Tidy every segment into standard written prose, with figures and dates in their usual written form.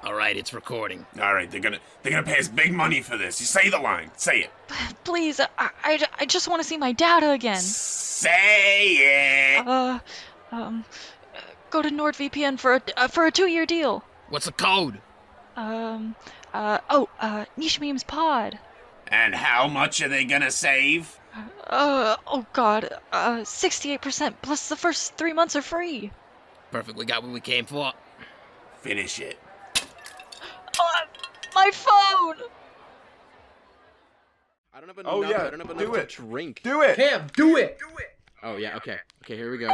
All right, it's recording. All right, they're gonna pay us big money for this. You say the line. Say it. Please, I just want to see my data again. Say it. Go to NordVPN for a 2-year deal. What's the code? NicheMemes Pod. And how much are they gonna save? 68% plus the first 3 months are free. Perfectly got what we came for. Finish it. My phone! I don't have enough. Oh, yeah, I don't have enough do to it. drink. Do it. Cam, do it! Oh yeah. Okay. Okay. Here we go.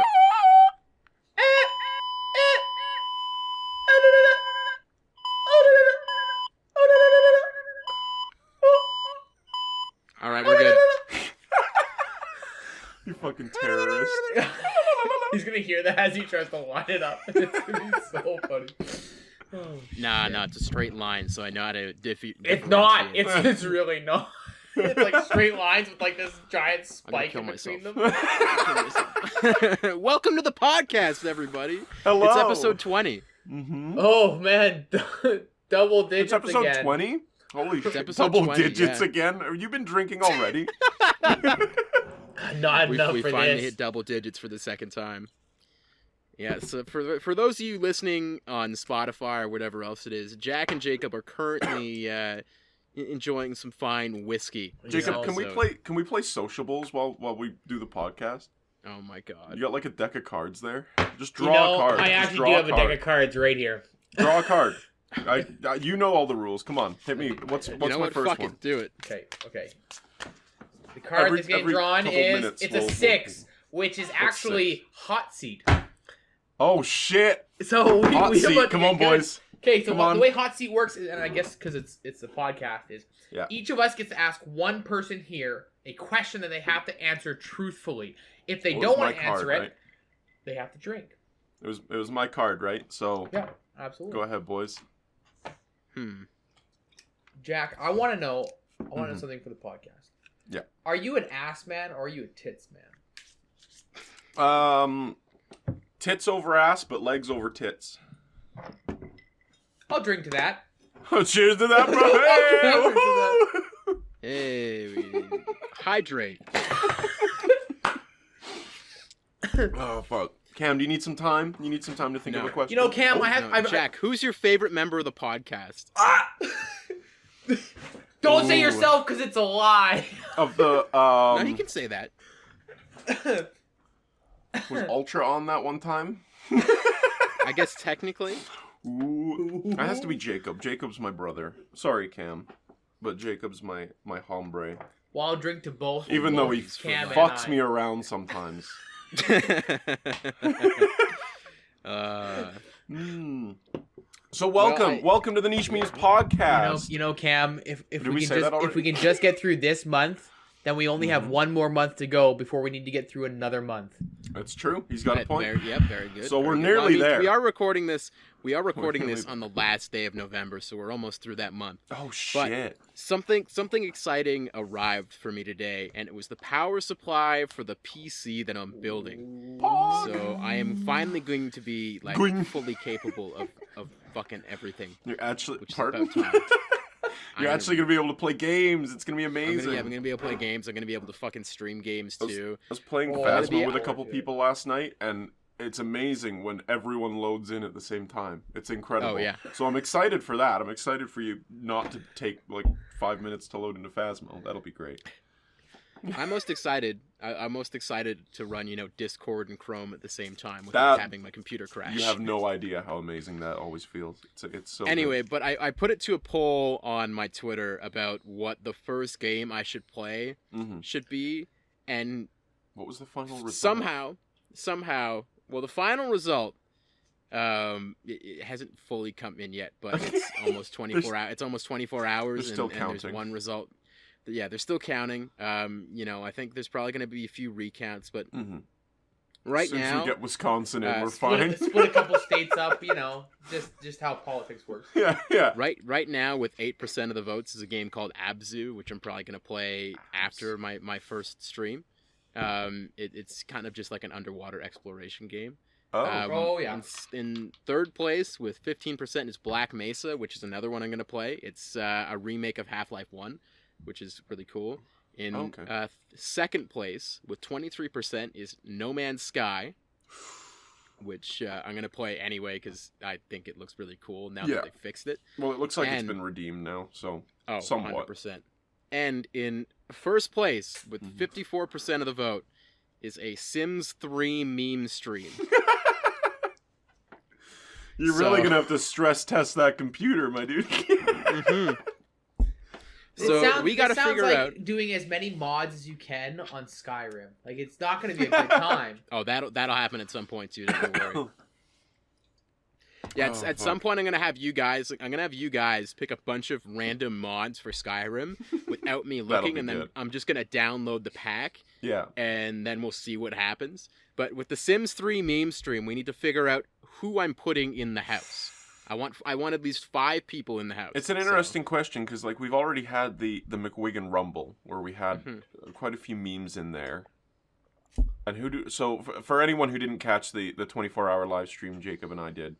All right, we're good. You fucking terrorist. He's gonna hear that as he tries to line it up. It's gonna be so funny. Oh, Nah, it's a straight line, so I know how to it's not. differentiate. It's really not. It's like straight lines with like this giant spike kill in between them. Welcome to the podcast, everybody. Hello. It's episode 20. Mm-hmm. Oh man, double digits It's episode again. 20? Holy shit. episode Double 20, digits yeah. again? Have you been drinking already? Not enough We for finally this. hit double digits for the second time. Yeah, so for those of you listening on Spotify or whatever else it is, Jack and Jacob are currently enjoying some fine whiskey. Jacob, know, can we play sociables while we do the podcast? Oh my god. You got like a deck of cards there? Just You draw know, a card. I Just actually draw do have a card. deck of cards right here. Draw a card. You know all the rules. Come on, hit me. What's You my know what? first Fuck one? it. Do it. Okay. The card that's getting every drawn couple is minutes it's we'll- a 6, which is actually six? hot seat. Oh shit! So Hot we seat. have Come on, boys. Okay, so Come on. the way hot seat works is, and I guess because it's a podcast, is Yeah. each of us gets to ask one person here a question that they have to answer truthfully. If they Well, don't it's want my to answer card, it, right? they have to drink. It was my card, right? So Yeah, absolutely. go ahead, boys. Jack, I want to know. I want to know Mhm. something for the podcast. Yeah. Are you an ass man or are you a tits man? Tits over ass, but legs over tits. I'll drink to that. Cheers to that, bro! Hey, we hydrate. Oh fuck, Cam, do you need some time? You need some time to think of a question. You know, Cam, No, Jack, who's your favorite member of the podcast? Don't say Ooh. yourself because it's a lie. Of the No, he can say that. was Ultra on that one time? I guess technically. Ooh, that has to be Jacob. Jacob's my brother. Sorry, Cam, but Jacob's my hombre. Well, I'll drink to both. Even though he Cam and fucks I. me around sometimes. So welcome to the NicheMemes Podcast. You know, Cam. If Did we we can say just that already? if we can just get through this month, then we only have one more month to go before we need to get through another month. That's true. He's got a point. Very good. So we're Very good. nearly there. We are recording this. We are recording nearly this on the last day of November, so we're almost through that month. Oh But shit! something exciting arrived for me today, and it was the power supply for the PC that I'm building. So I am finally going to be like Going. fully capable of fucking everything. You're actually Which is pardon? about time. You're actually gonna be able to play games. It's gonna be I'm amazing. gonna be able to play games. I'm gonna be able to fucking stream games too. I was playing Oh, that'd be Phasma with a awesome. couple people last night, and it's amazing when everyone loads in at the same time. It's incredible. Oh, yeah. So I'm excited for that. I'm excited for you not to take like 5 minutes to load into Phasma. That'll be great. I'm most excited. I'm most excited to run, Discord and Chrome at the same time without That- having my computer crash. You have no idea how amazing that always feels. It's so. Anyway, good. but I put it to a poll on my Twitter about what the first game I should play Mhm. should be, and What was the final result? somehow, well, the final result, it hasn't fully come in yet, but it's almost 24 hours. It's almost 24 hours, they're still and there's counting. one result. Yeah, they're still counting. I think there's probably going to be a few recounts, but Mhm. right Since now, we get Wisconsin in, we're Split, fine. split a couple states up. Just how politics works. yeah. right now with 8% of the votes is a game called Abzu, which I'm probably going to play after my first stream. It's kind of just like an underwater exploration game. Oh. Yeah. In third place with 15% is Black Mesa, which is another one I'm going to play. It's a remake of Half-Life 1, which is really cool. In second place with 23% is No Man's Sky, which I'm going to play anyway because I think it looks really cool now that they fixed it. Well, it looks like it's been redeemed now, so somewhat. 100%. And in first place with 54% of the vote is a Sims 3 meme stream. You're really going to have to stress test that computer, my dude. So we got to figure out doing as many mods as you can on Skyrim. Like, it's not going to be a good time. Oh, that'll happen at some point too. Don't worry. Yeah, at some point I'm gonna have you guys pick a bunch of random mods for Skyrim without me looking, and then I'm just gonna download the pack. Yeah. And then we'll see what happens. But with the Sims 3 meme stream, we need to figure out who I'm putting in the house. I want at least 5 people in the house. It's an interesting question because like we've already had the McWigan Rumble where we had quite a few memes in there. And for anyone who didn't catch the 24-hour live stream Jacob and I did.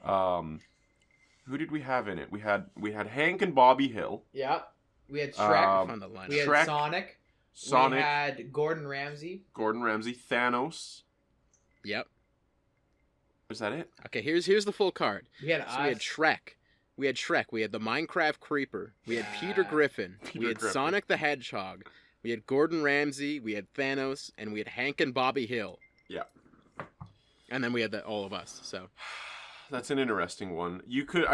Who did we have in it? We had Hank and Bobby Hill. Yeah. We had Shrek. We had Shrek, Sonic. We had Gordon Ramsay. Thanos. Yep. Was that it? Okay, here's the full card. We had Shrek. We had the Minecraft Creeper. We had Peter Griffin. We had Sonic the Hedgehog. We had Gordon Ramsay. We had Thanos, and we had Hank and Bobby Hill. Yeah. And then we had all of us. So. That's an interesting one. You could,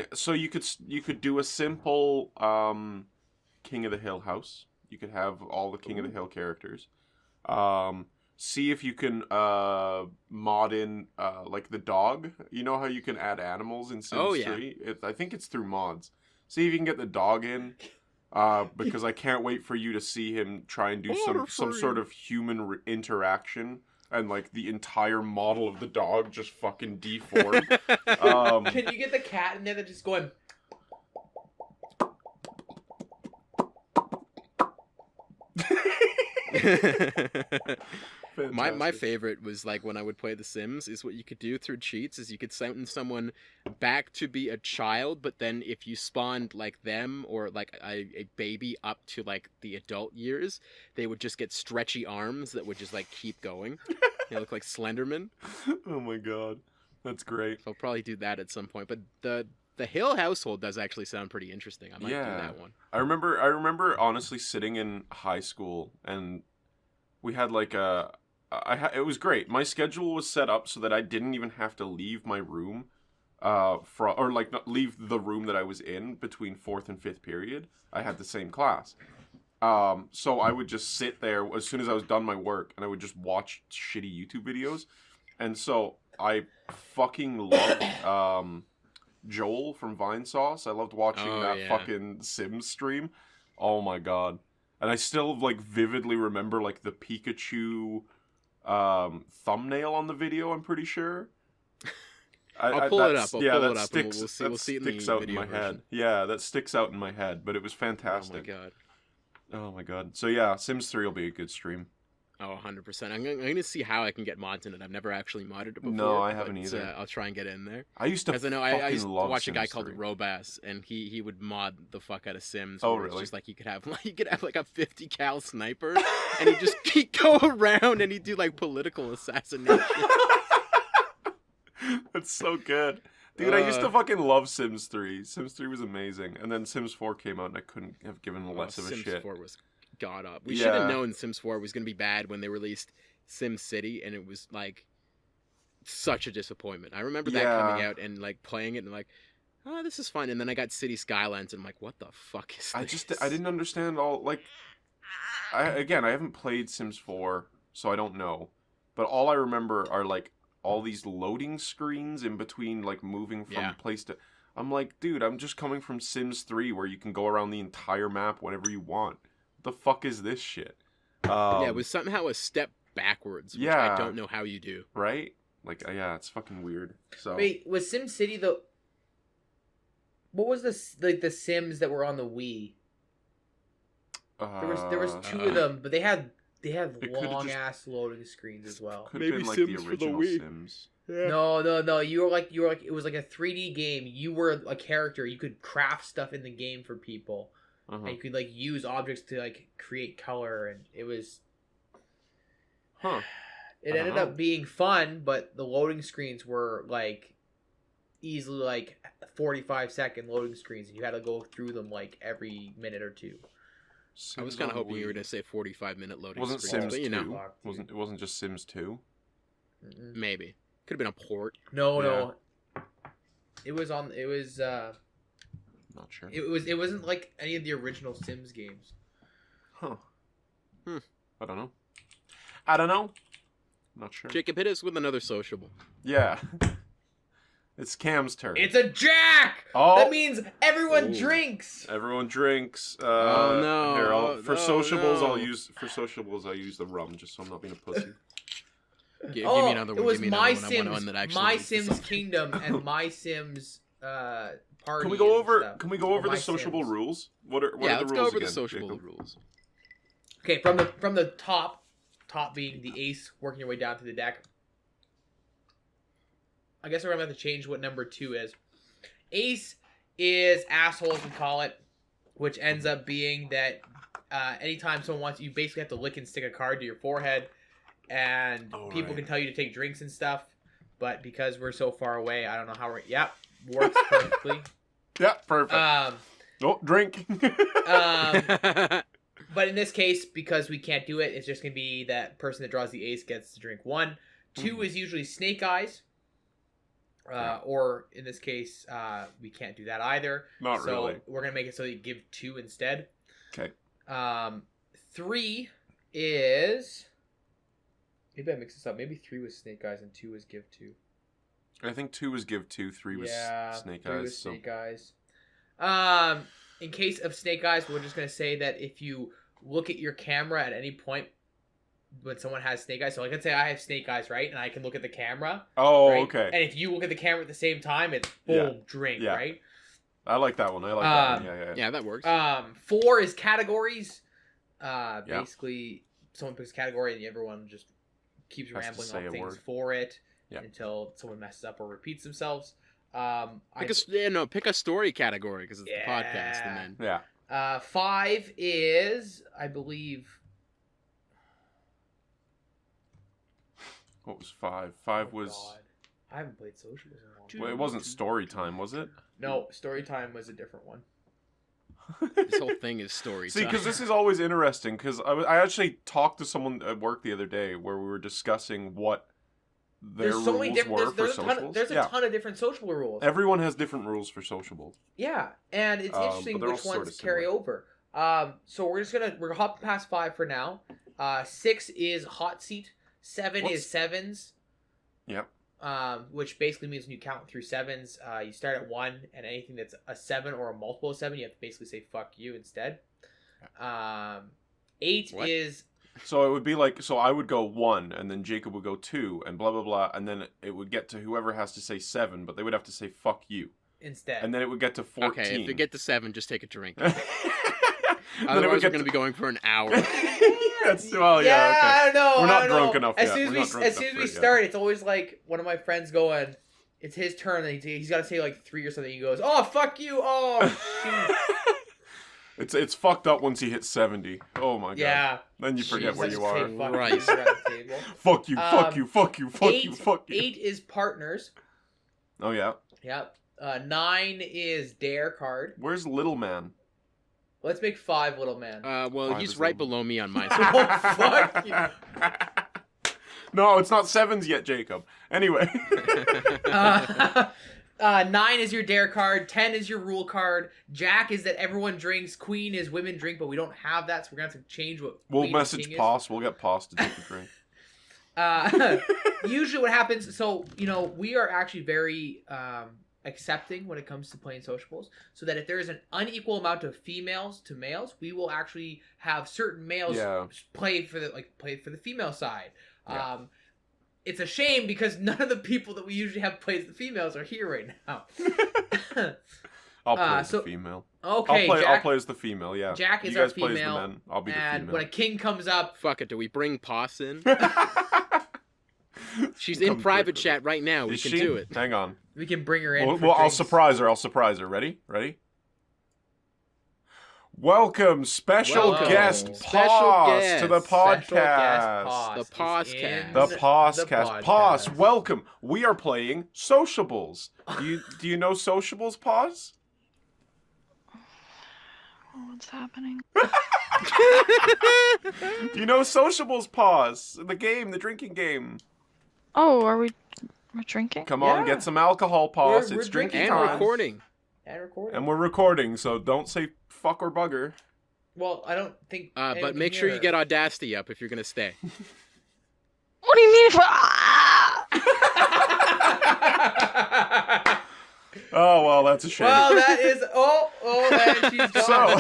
you could do a simple King of the Hill house. You could have all the King of the Hill characters. See if you can mod in like the dog. You know how you can add animals in Sims 3? I think it's through mods. See if you can get the dog in. Because I can't wait for you to see him try and do some sort of human interaction. And, like, the entire model of the dog just fucking deformed. Can you get the cat in there that's just going... My favorite was, like, when I would play The Sims, is what you could do through cheats is you could send someone back to be a child, but then if you spawned, like, them or, like, a baby up to, like, the adult years, they would just get stretchy arms that would just, like, keep going. They look like Slenderman. Oh my god. That's great. I'll probably do that at some point, but the Hill household does actually sound pretty interesting. I might do that one. I remember honestly sitting in high school and we had like it was great. My schedule was set up so that I didn't even have to leave my room, not leave the room that I was in between 4th and 5th period. I had the same class. So I would just sit there as soon as I was done my work and I would just watch shitty YouTube videos. And so I fucking loved, Joel from Vinesauce. I loved watching fucking Sims stream. Oh my god. And I still, like, vividly remember, like, the Pikachu thumbnail on the video, I'm pretty sure. I'll pull it up. We'll see it sticks out in my head. Yeah, that sticks out in my head, but it was fantastic. Oh my god. So yeah, Sims 3 will be a good stream. Oh, 100%. I'm going to see how I can get mods in it. I've never actually modded it before. No, I haven't either. I'll try and get in there. I used to I used to watch Sims a guy called 3. Robass, and he would mod the fuck out of Sims. Oh, really? really? It's just like he could have like a 50 cal sniper, and he'd go around and he'd do like political assassination. That's so good. Dude, I used to fucking love Sims 3. Sims 3 was amazing. And then Sims 4 came out and I couldn't have given less of a Sims shit. Sims 4 was god up. We should have known Sims 4 was going to be bad when they released Sim City, and it was like such a disappointment. I remember that coming out and like playing it and like, oh, this is fun. And then I got City Skylines and I'm like, what the fuck is this? I didn't understand all, like, I haven't played Sims 4, so I don't know. But all I remember are like all these loading screens in between, like, moving from place to... I'm like, dude, I'm just coming from Sims 3 where you can go around the entire map whenever you want. What the fuck is this shit? It was somehow a step backwards, which I don't know how you do. Right? Like, it's fucking weird. So wait, was Sim City the... What was the Sims that were on the Wii? There was 2 of them, but they had long ass loading screens as well. Maybe Sims like the for the original Wii. Sims. No. You were like it was like a 3D game. You were a character. You could craft stuff in the game for people. Uh-huh. And you could like use objects to like create color, and it was. Huh. It I don't ended know. up being fun, but the loading screens were like easily like 45-second loading screens, and you had to go through them like every minute or two. I was Sims kind of on hoping you were Wii. going to say 45-minute loading Wasn't screens, Sims but 2? you know, It wasn't just Sims 2? Mm-mm. maybe. Could have been a port. No. It was on. It was. Not sure. It wasn't like any of the original Sims games. Huh. Hmm. I don't know. I'm not sure. Jacob, hit us with another sociable. Yeah. It's Cam's turn. It's a Jack. Oh. That means everyone Ooh. drinks. Everyone drinks. Oh, no. Here, Oh, for no, sociables, no. I'll use the rum, just so I'm not being a pussy. Give Oh, me another one. it was Give me My another one. I want Sims, one that actually My leads to Sims something. Kingdom, and My Sims Party. Can we go and over? stuff. Can we go Or over My the sociable Sims. rules? What are Yeah, the let's rules go over again, the sociable Jacob? rules. Okay, from the top being the ace, working your way down to the deck. I guess we're gonna have to change what number 2 is. Ace is asshole, as we call it, which ends up being that anytime someone wants, you basically have to lick and stick a card to your forehead, and Oh, people right. can tell you to take drinks and stuff. But because we're so far away, I don't know how we're. Yep, works perfectly. Yeah, perfect. Oh, drink. But in this case, because we can't do it, it's just going to be that person that draws the ace gets to drink 1. 2 is usually snake eyes. Or in this case, we can't do that either. Not so really. we're going to make it so you give 2 instead. Okay. 3 is... Maybe I mixed this up. Maybe 3 was snake eyes and 2 was give 2. I think 2 was give 2, 3 was snake 3 eyes. was So snake eyes. In case of snake eyes, we're just going to say that if you look at your camera at any point when someone has snake eyes, so like let's say I have snake eyes, right? And I can look at the camera. oh, right? okay. And if you look at the camera at the same time, it's boom, drink, Yeah. right? I like that one. I like that one. Yeah. Yeah, that works. 4 is categories. Basically, someone picks a category and everyone just keeps Has to rambling say on a things word. for it Yeah. until someone messes up or repeats themselves. Pick a story category because it's the podcast, Yeah. and then Yeah. 5 is, I believe... What was 5? 5 Oh, was. God. I haven't played socials in a long time. Well, it wasn't story time, was it? No, story time was a different one. this whole thing is story See, time. because this is always interesting. Because I actually talked to someone at work the other day where we were discussing what their There's so many rules different. were There's for a ton. sociables. There's a Yeah. ton of different sociable rules. Everyone has different rules for sociable. Yeah, and it's interesting but they're all which sorta ones carry similar. over. So we're hopping past 5 for now. 6 is hot seat. 7 What's- is sevens. Yep. Which basically means when you count through sevens, you start at 1, and anything that's a 7 or a multiple of 7, you have to basically say "fuck you" instead. 8 What? is So it would be like, so I would go 1, and then Jacob would go 2, and blah blah blah, and then it would get to whoever has to say 7, but they would have to say "fuck you," instead. and then it would get to 14. Okay, if you get to 7, just take a drink. then Otherwise, it would we're get going to be going for an hour. That's well, yeah, okay. I don't know. We're I not don't drunk know. enough As yet. soon We're not as drunk we, enough as soon as for we it yet. start, it's always like one of my friends going, "It's his turn," and he's got to say like 3 or something. He goes, "Oh, fuck you!" Oh, shoot. It's fucked up once he hits 70. Oh my god. Yeah. Then you forget where Let's you just say are. fuck Right. you around the table. Fuck you, fuck you, fuck you, fuck you, 8, fuck you. 8 is partners. Oh yeah. Yep. 9 is dare card. Where's Little Man? Let's make 5 little man. Well, 5 he's is right little. below me on my Oh, side. fuck you. No, it's not 7s yet, Jacob. Anyway. 9 is your dare card. 10 is your rule card. Jack is that everyone drinks. Queen is women drink, but we don't have that, so we're gonna have to change what. We'll Queen and message King is. Poss. We'll get Poss to take a drink. Usually, what happens? So we are actually very accepting when it comes to playing sociables. So that if there is an unequal amount of females to males, we will actually have certain males Yeah. play for the female side. Yeah. It's a shame because none of the people that we usually have play as the females are here right now. I'll play as so- the female. Okay, I'll Jack. play as the female, yeah. Jack is you guys our play as female, the men. I'll be the And female. when a king comes up, Fuck it, do we bring Poss in? She's in Come private quickly. chat right now. We Is can she? do it. Hang on. We can bring her in. Well, for I'll drinks. surprise her. I'll surprise her. Ready? Ready? Welcome, special Welcome. guest Special Pause guest. to the Special guest podcast. Pause The is Pausecast. in The the Pausecast. Pause. podcast. Welcome. We are playing Sociables. Do you know Sociables? Pause. What's happening? Do you know Sociables? Pause. The game, the drinking game. Oh, we're drinking? Come on, Yeah. get some alcohol. Pause. We're It's drinking drinking And time. recording. And recording. And we're recording, so don't say fuck or bugger. Well, I don't think. anyone But can make sure hear you her. get Audacity up if you're gonna stay. What do you mean if ah! Oh well, that's a shame. Well, that is. And she's gone. So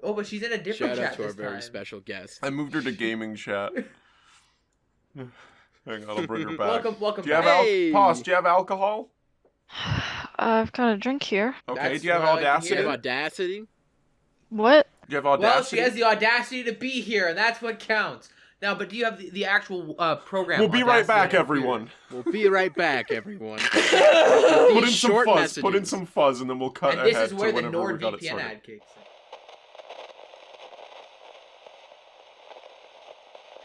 Oh, but she's in a different Shout out chat to our this very time. special guest. I moved her to gaming chat. Hang on, I'll bring her back. Welcome Do you have back. Hey! Pause. Do you have alcohol? I've got a drink here. Okay. That's do you have what I like to audacity? You have hear. Audacity? What? Do you have Well, audacity? she has the audacity to be here, and that's what counts. Now, but do you have the actual program? We'll be right Audacity back, on your everyone. We'll be right back, everyone. Put in These some short fuzz. messages. Put in some fuzz, and then we'll cut And this ahead is where to the whenever we got it NordVPN sorted. ad kicks in.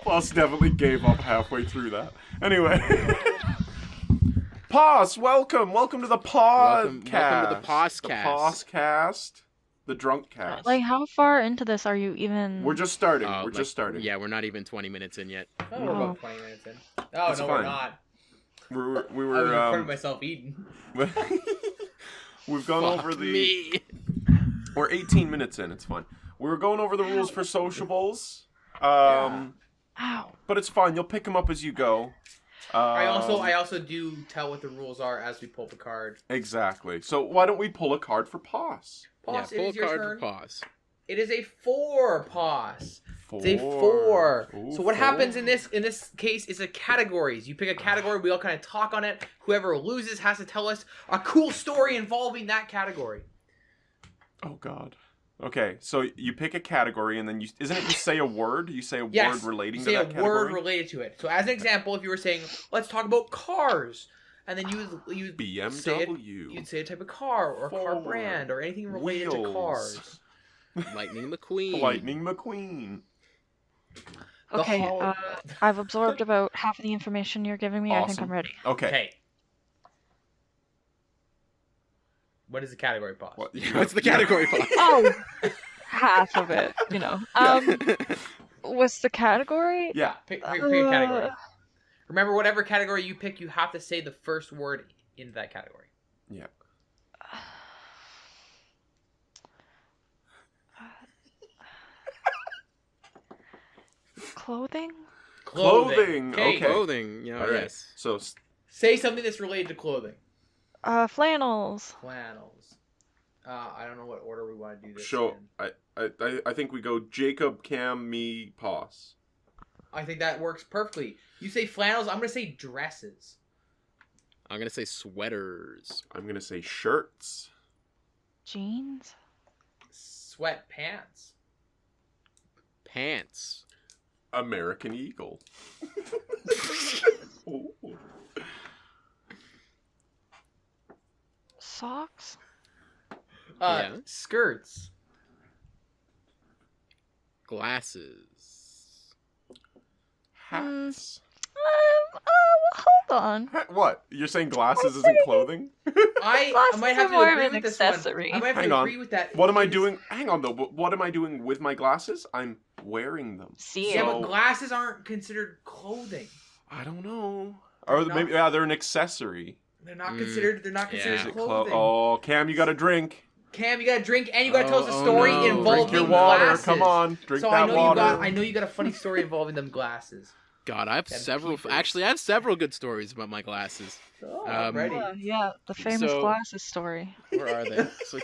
Pause definitely gave up halfway through that. Anyway. Pause, welcome to the podcast. Welcome to the Pausecast. The Pausecast. The drunk cast. Like, how far into this are you even? We're just starting. Oh, We're like, just starting. Yeah, we're not even 20 minutes in yet. Oh, we're Oh. about 20 minutes in. Oh, That's no, fine. we're not. We I was were recording myself eating. we've gone Fuck over the. me. We're 18 minutes in. It's fine. We were going over the rules for sociables. Yeah. Ow. But it's fine. You'll pick them up as you go. I also do tell what the rules are as we pull the card. Exactly. So why don't we pull a card for pause? Pause, Yeah, it pull is a your card turn. for pause. It is a 4 pause. Four. It's a 4. Ooh, So what happens in four. this case is a categories. You pick a category, we all kind of talk on it. Whoever loses has to tell us a cool story involving that category. Oh God. Okay, so you pick a category and then you say a word? You say a Yes, word relating you to say that a category? word related to it. So as an example, if you were saying, let's talk about cars, and then you BMW. you'd say a type of car or a car Ford. brand or anything related to Wheels. cars. Lightning McQueen. Lightning McQueen. The Okay, whole- I've absorbed about half of the information you're giving me. I think Awesome. I'm ready. Okay. Okay. What is the category pause? What? What's the category pause? Oh, half of it, you know. What's the category? Yeah. Pick a category. Remember, whatever category you pick, you have to say the first word in that category. Yeah. Clothing? Clothing. Okay. Clothing. Yeah, All right. yes. So Say something that's related to clothing. Flannels. Flannels. I don't know what order we want to do this show. in. I think we go Jacob, Cam, me, pause. I think that works perfectly. You say flannels, I'm going to say dresses. I'm gonna say sweaters. I'm gonna say shirts. Jeans? Sweatpants. Pants. American Eagle. Ooh. Socks? Yeah. Skirts. Glasses. Hats. Hold on. What? You're saying glasses isn't clothing? I Glasses might have are to more of agree an with this accessory. one. I might have Hang to on. agree with that. What am I It is- doing? Hang on though. But what am I doing with my glasses? I'm wearing them. See Yeah, it. So- but glasses aren't considered clothing. I don't know. Or No. maybe they're an accessory. They're not Mm, considered. They're not yeah. considered Is it clothing. Oh, Cam, you got a drink. Cam, you got to drink and you got to tell us a Oh, story no. involving Drink your water. glasses. Come on, drink so that I know water. I know you got a funny story involving them glasses. God, I have Them several. peepers. Actually, I have several good stories about my glasses. Oh, Ready. Yeah, the famous So- glasses story. Where are they? So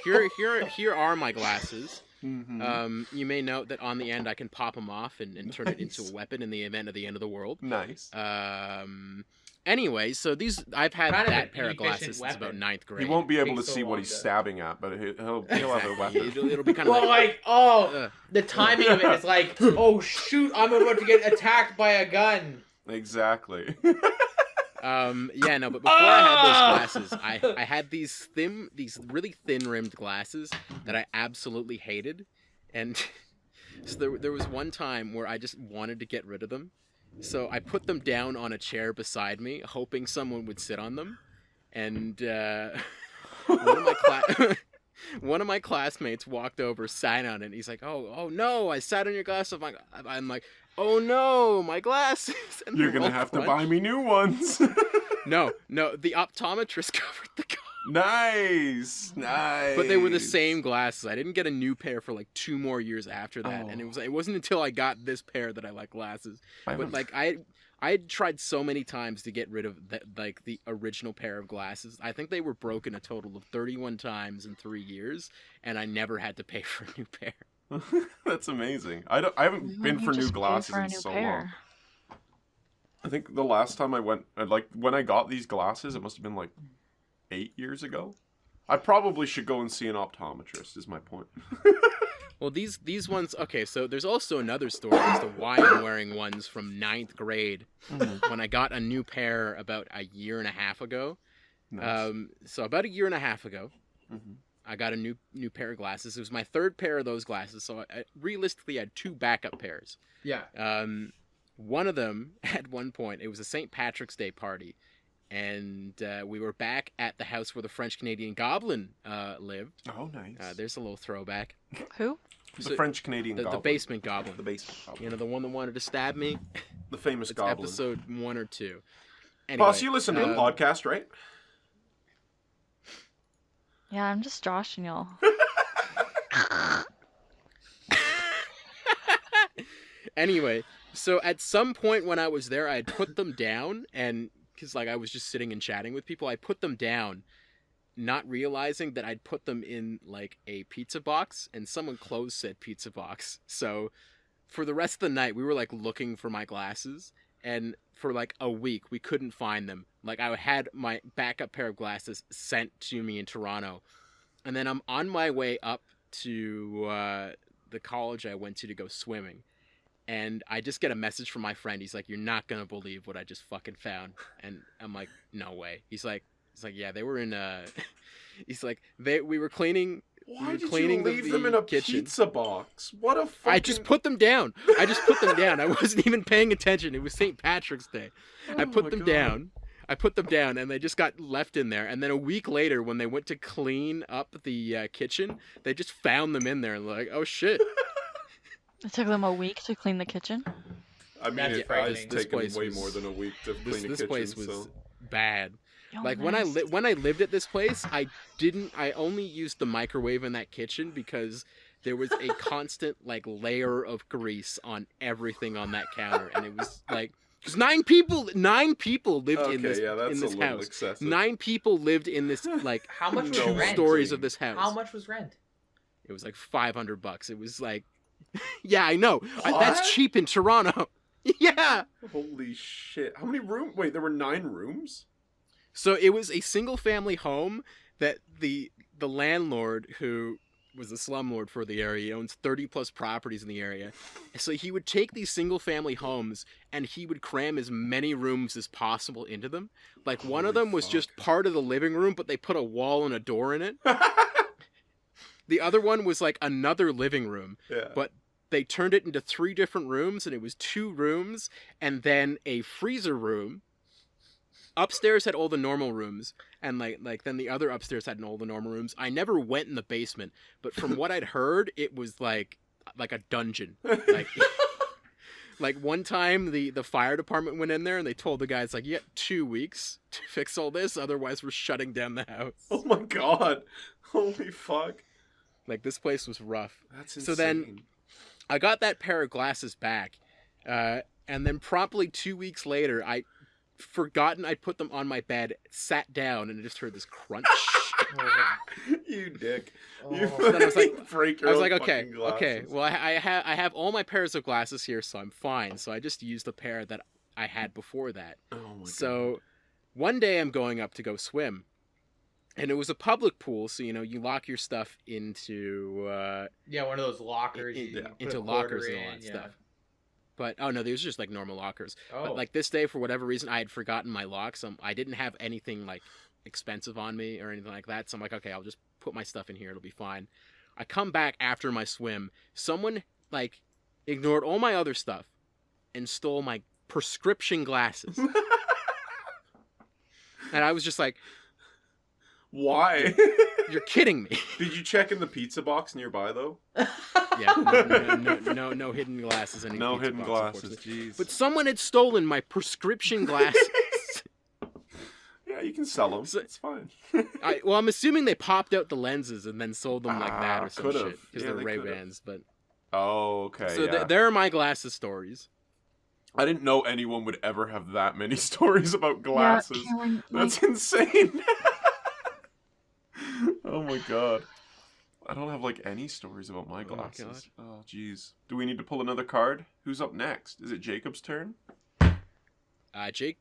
here are my glasses. Mhm. You may note that on the end I can pop them off and turn it into Nice. a weapon in the event of the end of the world. Nice. Anyway, so these I've had Kind of that an pair of inefficient glasses since weapon. about ninth grade. He won't be able to takes so see what long he's to- stabbing at, but he'll have a Exactly. weapon. It'll be kind of Well, like, oh, Ugh. the timing of it is like, oh shoot, I'm about to get attacked by a gun. Exactly. Yeah, no, but before I had those glasses, I had these really thin rimmed glasses that I absolutely hated, and so there was one time where I just wanted to get rid of them, so I put them down on a chair beside me, hoping someone would sit on them, and one of my classmates walked over, sat on it, and he's like, "Oh no, I sat on your glasses." I'm like, "Oh no, my glasses!" And You're gonna have to buy me new ones. No, the optometrist covered the cost. Nice. But they were the same glasses. I didn't get a new pair for like 2 more years after that, and it wasn't until I got this pair that I like glasses. But like I had tried so many times to get rid of the original pair of glasses. I think they were broken a total of 31 times in 3 years, and I never had to pay for a new pair. That's amazing. I haven't been for new glasses in so long. I think the last time I went, when I got these glasses, it must have been like 8 years ago. I probably should go and see an optometrist, is my point. Well, these ones, okay, so there's also another story as to why I'm wearing ones from 9th grade, when I got a new pair about a year and a half ago. Nice. So about a year and a half ago, I got a new pair of glasses. It was my 3rd pair of those glasses, so I realistically had 2 backup pairs. Yeah. One of them, at one point, it was a St. Patrick's Day party, and we were back at the house where the French-Canadian Goblin lived. Oh, nice. There's a little throwback. Who? The French-Canadian Goblin. The basement goblin. The basement goblin. You know, the one that wanted to stab me? The famous It's goblin. episode 1 or 2. Anyway, Boss, you listen to the podcast, right? Yeah, I'm just joshing y'all. Anyway, so at some point when I was there, I had put them down, and because like I was just sitting and chatting with people, I put them down, not realizing that I'd put them in like a pizza box, and someone closed said pizza box. So for the rest of the night, we were like looking for my glasses, and for like a week we couldn't find them. Like I had my backup pair of glasses sent to me in Toronto, and then I'm on my way up to the college I went to go swimming. And I just get a message from my friend. He's like, "You're not gonna believe what I just fucking found." And I'm like, "No way." He's like, "Yeah, they were in He's like, we were cleaning. Why did cleaning you leave them in a kitchen. pizza box? What a fucking... I just put them down. I wasn't even paying attention. It was St. Patrick's Day. I put them down. And they just got left in there. And then a week later, when they went to clean up the kitchen, they just found them in there and like, "Oh shit." It took them a week to clean the kitty. I mean, That's it's frightening. taken way more than a week to clean a kitchen. This place was bad. Oh, Like nice. when I lived at this place, I only used the microwave in that kitchen because there was a constant like layer of grease on everything on that counter, and it was like because 9 people lived in this house. Excessive. 9 people lived in this like How much was 2 rent? stories of this house. How much was rent? It was like $500. It was like, yeah, I know. What? That's cheap in Toronto. Yeah. Holy shit! How many rooms? Wait, there were 9 rooms. So it was a single family home that the landlord, who was the slumlord for the area, he owns 30 plus properties in the area. So he would take these single family homes and he would cram as many rooms as possible into them. Like one of them was just part of the living room, but they put a wall and a door in it. The other one was like another living room, but they turned it into 3 different rooms, and it was 2 rooms and then a freezer room. Upstairs had all the normal rooms, and like then the other upstairs had all the normal rooms. I never went in the basement, but from what I'd heard, it was like a dungeon. Like one time the fire department went in there and they told the guys like, "You got 2 weeks to fix all this, otherwise we're shutting down the house." Oh my god! Holy fuck! Like this place was rough. That's insane. So then I got that pair of glasses back, and then promptly 2 weeks later, I forgotten I'd put them on my bed, sat down, and I just heard this crunch. You dick! Oh. You So then I was like, break your I was own like, fucking okay. glasses. Well, I have all my pairs of glasses here, so I'm fine. So I just used the pair that I had before that. Oh my So one day I'm going up to go swim, and it was a public pool, so you lock your stuff into Yeah, one of those lockers. in- you put into a quarter lockers and all in, that yeah. stuff. But oh no, these were just like normal lockers. Oh. But like this day, for whatever reason, I had forgotten my locks. I didn't have anything like expensive on me or anything like that. So I'm like, okay, I'll just put my stuff in here. It'll be fine. I come back after my swim. Someone like ignored all my other stuff and stole my prescription glasses. And I was just like, Why? you're kidding me. Did you check in the pizza box nearby though? Yeah, no hidden glasses. In No pizza hidden box, glasses. unfortunately. Jeez. But someone had stolen my prescription glasses. Yeah, you can sell them. So- It's fine. I'm assuming they popped out the lenses and then sold them like that or some could've. shit because Yeah, they're they could've. Ray-Bans. But Oh, okay. so yeah. there are my glasses stories. I didn't know anyone would ever have that many stories about glasses. Yeah, Cameron, That's insane. Oh my god. I don't have like any stories about my Oh my glasses. God. Oh jeez. Do we need to pull another card? Who's up next? Is it Jacob's turn? Jake.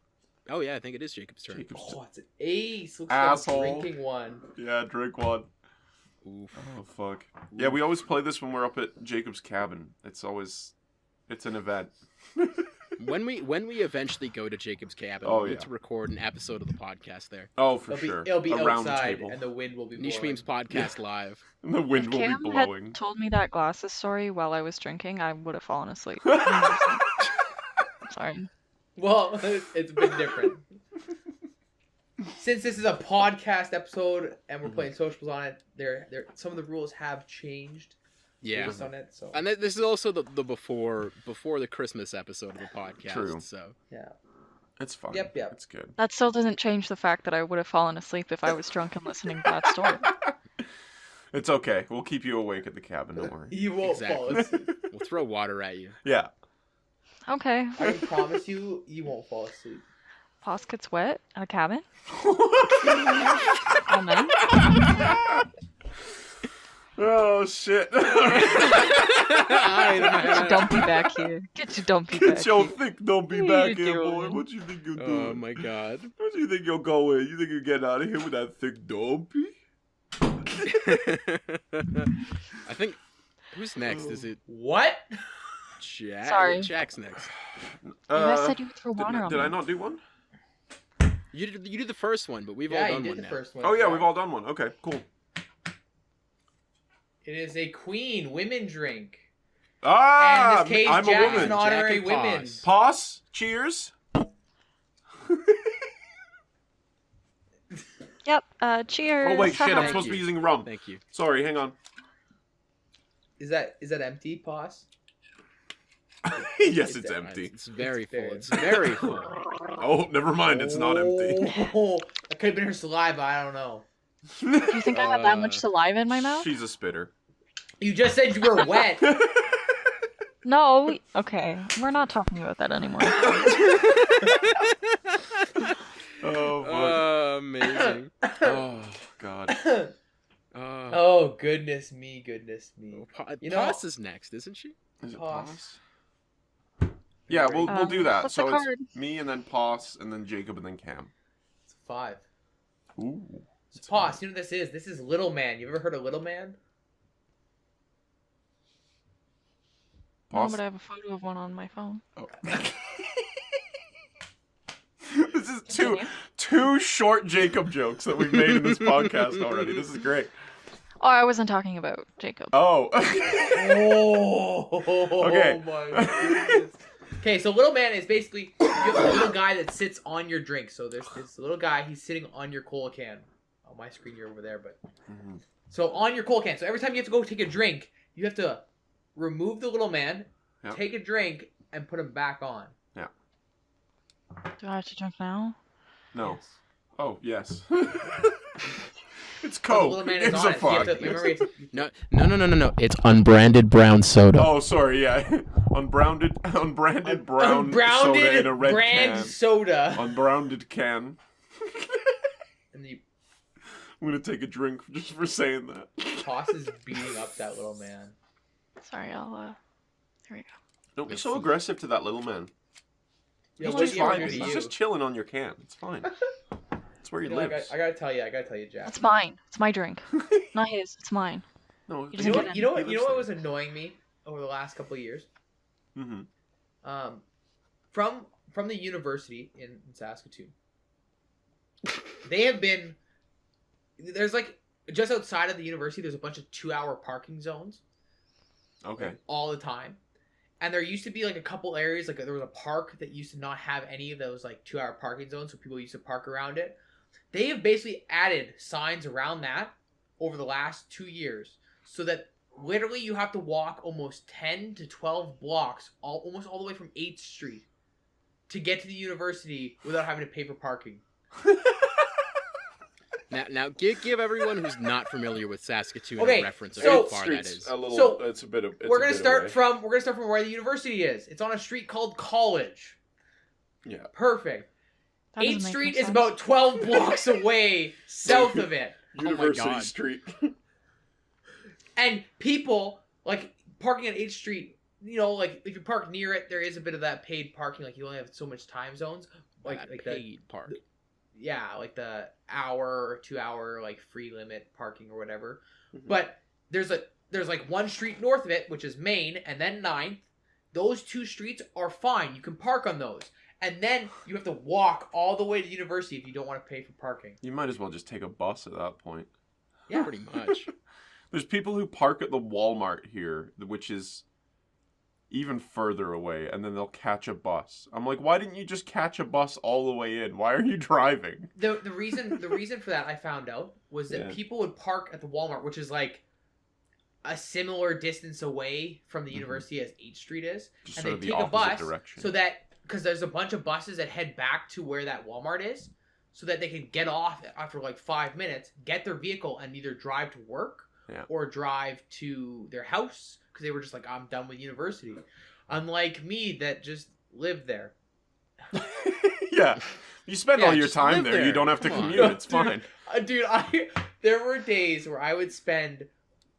Oh yeah, I think it is Jacob's turn. Jacob's Oh, it's an ace. Looks Asshole. like a drinking one. Yeah, drink one. Oof. Oh fuck. Yeah, we always play this when we're up at Jacob's cabin. It's an event. When we eventually go to Jacob's cabin, Oh, we yeah. need to record an episode of the podcast there. Oh, for It'll sure. be A round outside, table. and the wind will be blowing. Niche Memes Podcast live. And the wind If will Cam be had blowing. told me that glasses story while I was drinking, I would have fallen asleep. Sorry. Well, it's a bit different. Since this is a podcast episode and we're playing socials on it, there some of the rules have changed Yeah. based on it. So And this is also the before the Christmas episode of the podcast. True. So yeah, It's fine. Yep. It's good. That still doesn't change the fact that I would have fallen asleep if I was drunk and listening to that story. It's okay. We'll keep you awake at the cabin. Don't worry. you won't fall Exactly. asleep. we'll throw water at you. Yeah. Okay. I can promise you won't fall asleep. Poss gets wet at a cabin. Oh man. Oh shit. Get your dumpy back here. Get your dumpy back Get your here. thick dumpy What are back you here, boy. doing? What you think you're Oh doing? my god. What do you think you're going? You think you're getting out of here with that thick dumpy? I think who's next? Is it What? Jack? Sorry. Jack's next. You guys said you would throw water on Did me. I not do one? You did the first one, but we've Yeah, all you done did one the now. first one. Oh yeah, we've all done one. Okay, cool. It is a queen women drink. Ah, And in this case, I'm Jack a is an woman. honorary Jack and women. Pause. Pause. Cheers. Yep. Cheers. Oh wait, shit! I'm Haha. supposed to be you. using rum. Thank you. Sorry, hang on. Is that empty, Pause? Yes, it's It's empty. It's very It's full. very- It's very full. Oh, never mind. It's not empty. Oh, that could have been her saliva. I don't know. Do you think I have that much saliva in my mouth? She's a spitter. You just said you were wet. No. Okay. We're not talking about that anymore. Oh fuck. Amazing. Oh god. Oh, goodness me. You know- Pause is next, isn't she? Is it Pause. pause? Yeah, we'll do that. what's the So card? it's me and then Pause and then Jacob and then Cam. It's 5. Ooh. So, Pause, you know what this is? This is Little Man. You ever heard of Little Man? No, Pause. but I have a photo of one on my phone. Oh. This is Continue. two short Jacob jokes that we've made in this podcast already. This is great. Oh, I wasn't talking about Jacob. Oh. Oh, Okay. my goodness. Okay, so Little Man is basically you have a little guy that sits on your drink. So there's this little guy, he's sitting on your cola can. On my screen, you're over there, but Mhm. so on your cola can. So every time you have to go take a drink, you have to remove the little man, Yep. take a drink, and put him back on. Do I have to drink now? No. Yes. Oh, yes. It's So the Coke. little man It's is on a it. So you have fuck. to, remember, you have to- No. It's unbranded brown soda. Oh, sorry, yeah. Unbranded brown soda in a red brand can. soda. Unbranded can. And the I'm gonna take a drink just for saying that. Toss is beating up that little man. Sorry, I'll, Here we go. Don't be so aggressive to that little man. Yeah, He's what just do you fine. do to He's you? just chilling on your can. It's fine. That's where he You know, I lives. gotta tell you, Jack. It's mine. It's my drink. Not his. It's mine. No, You You doesn't know get what? any. You know what? You know what was annoying me over the last couple of years? Mm-hmm. From the university in Saskatoon, they have been. There's like just outside of the university, there's a bunch of 2-hour parking zones. Okay. Like, all the time. And there used to be like a couple areas, like there was a park that used to not have any of those like 2-hour parking zones, so people used to park around it. They have basically added signs around that over the last 2 years, so that literally you have to walk almost 10 to 12 blocks, almost all the way from 8th Street, to get to the university without having to pay for parking. Now, give everyone who's not familiar with Saskatoon Okay, a reference of so- how far that is. A little, So, it's a bit of. It's we're a gonna bit start away. from where the university is. It's on a street called College. Yeah. Perfect. That doesn't 8th make Street no is sense. about 12 blocks away south of it. University God. Street. And people, like, parking at 8th Street, you know, like, if you park near it, there is a bit of that paid parking. Like, you only have so much time zones. Like the paid park. yeah, like the hour or 2-hour, like, free limit parking or whatever. Mhm. But there's like one street north of it, which is Main, and then 9th. Those 2 streets are fine. You can park on those. And then you have to walk all the way to university if you don't want to pay for parking. You might as well just take a bus at that point. Yeah. Pretty much. There's people who park at the Walmart here, which is even further away, and then they'll catch a bus. I'm like, why didn't you just catch a bus all the way in? Why are you driving? The reason for that I found out was that Yeah. people would park at the Walmart, which is like a similar distance away from the university as 8th Street is, Just and sort of they the take a opposite bus direction. so that because there's a bunch of buses that head back to where that Walmart is, so that they can get off after like 5 minutes, get their vehicle, and either drive to work Yeah. or drive to their house because they were just like, I'm done with university. Unlike me that just lived there. Yeah. You spend Yeah, all your just time live there. You there. don't have to Come on. commute. It's Dude, fine. Dude, there were days where I would spend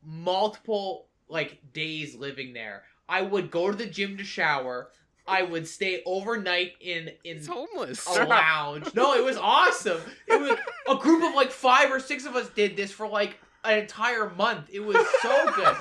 multiple like days living there. I would go to the gym to shower. I would stay overnight in It's homeless. a lounge. No, it was awesome. It was a group of like 5 or 6 of us did this for like an entire month. It was so good.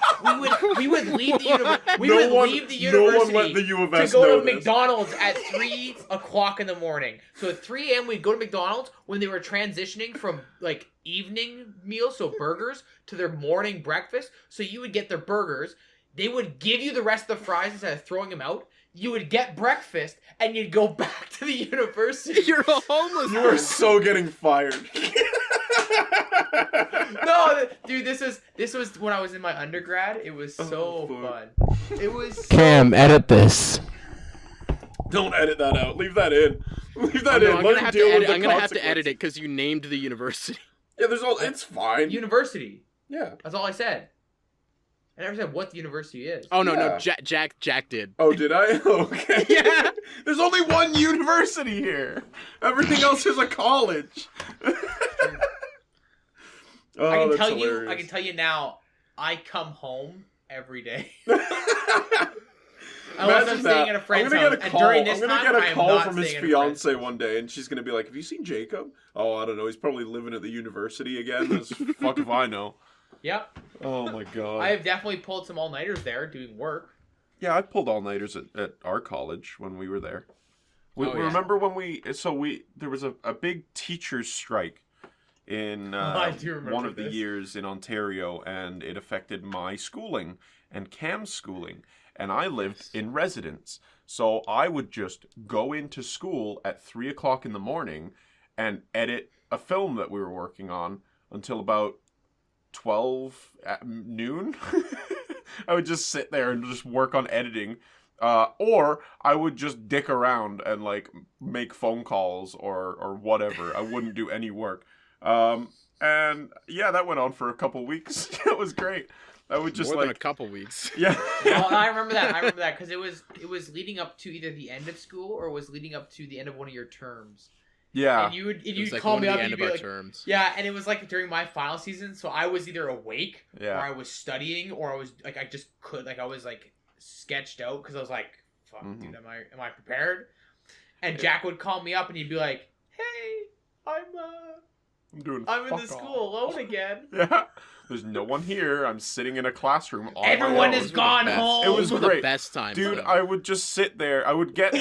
We would leave the university No one let the U of to S go know to this. McDonald's at 3 o'clock in the morning. So at 3 a.m. we'd go to McDonald's when they were transitioning from like evening meals, so burgers, to their morning breakfast. So you would get their burgers. They would give you the rest of the fries instead of throwing them out. You would get breakfast and you'd go back to the university. You're a homeless. You are man. so getting fired. No, dude, this was when I was in my undergrad. It was so fuck. fun. It was so edit this. Don't edit that out. Leave that in. Leave that No, in. I'm Let gonna him have deal to with edit. the I'm gonna have to edit it consequences. because you named the university. Yeah, there's all. It's fine. university. Yeah. That's all I said. I never said what the university is. Oh no, Yeah. no, Jack did. Oh, did I? Okay. Yeah. There's only one university here. Everything else is a college. Oh, I can that's tell hilarious. you. I can tell you now. I come home every day. Unless I'm staying at a friend's I'm gonna house. get a And call. during this I'm gonna time, get I a am call not from his staying at a friend's fiance one day, and she's gonna be like, "Have you seen Jacob? Oh, I don't know. He's probably living at the university again. As fuck if I know." Yep. Oh my god. I have definitely pulled some all-nighters there doing work. Yeah, I pulled all-nighters at our college when we were there. We Oh, yeah. remember when there was a big teachers strike in I do remember one of the this. years in Ontario, and it affected my schooling and Cam's schooling, and I lived in residence. So I would just go into school at 3 o'clock in the morning and edit a film that we were working on until about 12 at noon. I would just sit there and just work on editing. Or I would just dick around and like make phone calls or whatever. I wouldn't do any work. And yeah, that went on for a couple weeks. It was great. I would just More than a like, couple weeks. yeah. Well, I remember that because it was leading up to either the end of school or it was leading up to the end of one of your terms. Yeah. And you'd It was like call one me of up the and end you'd of be our like, terms. yeah, and it was like during my final season, so I was either awake or Yeah. I was studying or I was like I just could like I was like sketched out because I was like, fuck, Mhm. dude, am I prepared? And Jack would call me up and he'd be like, hey, I'm doing I'm in fuck the all. school alone again. Yeah. There's no one here. I'm sitting in a classroom on Everyone my own. has gone best. home. It was Those were great. the best times. Dude, though. I would just sit there. I would get...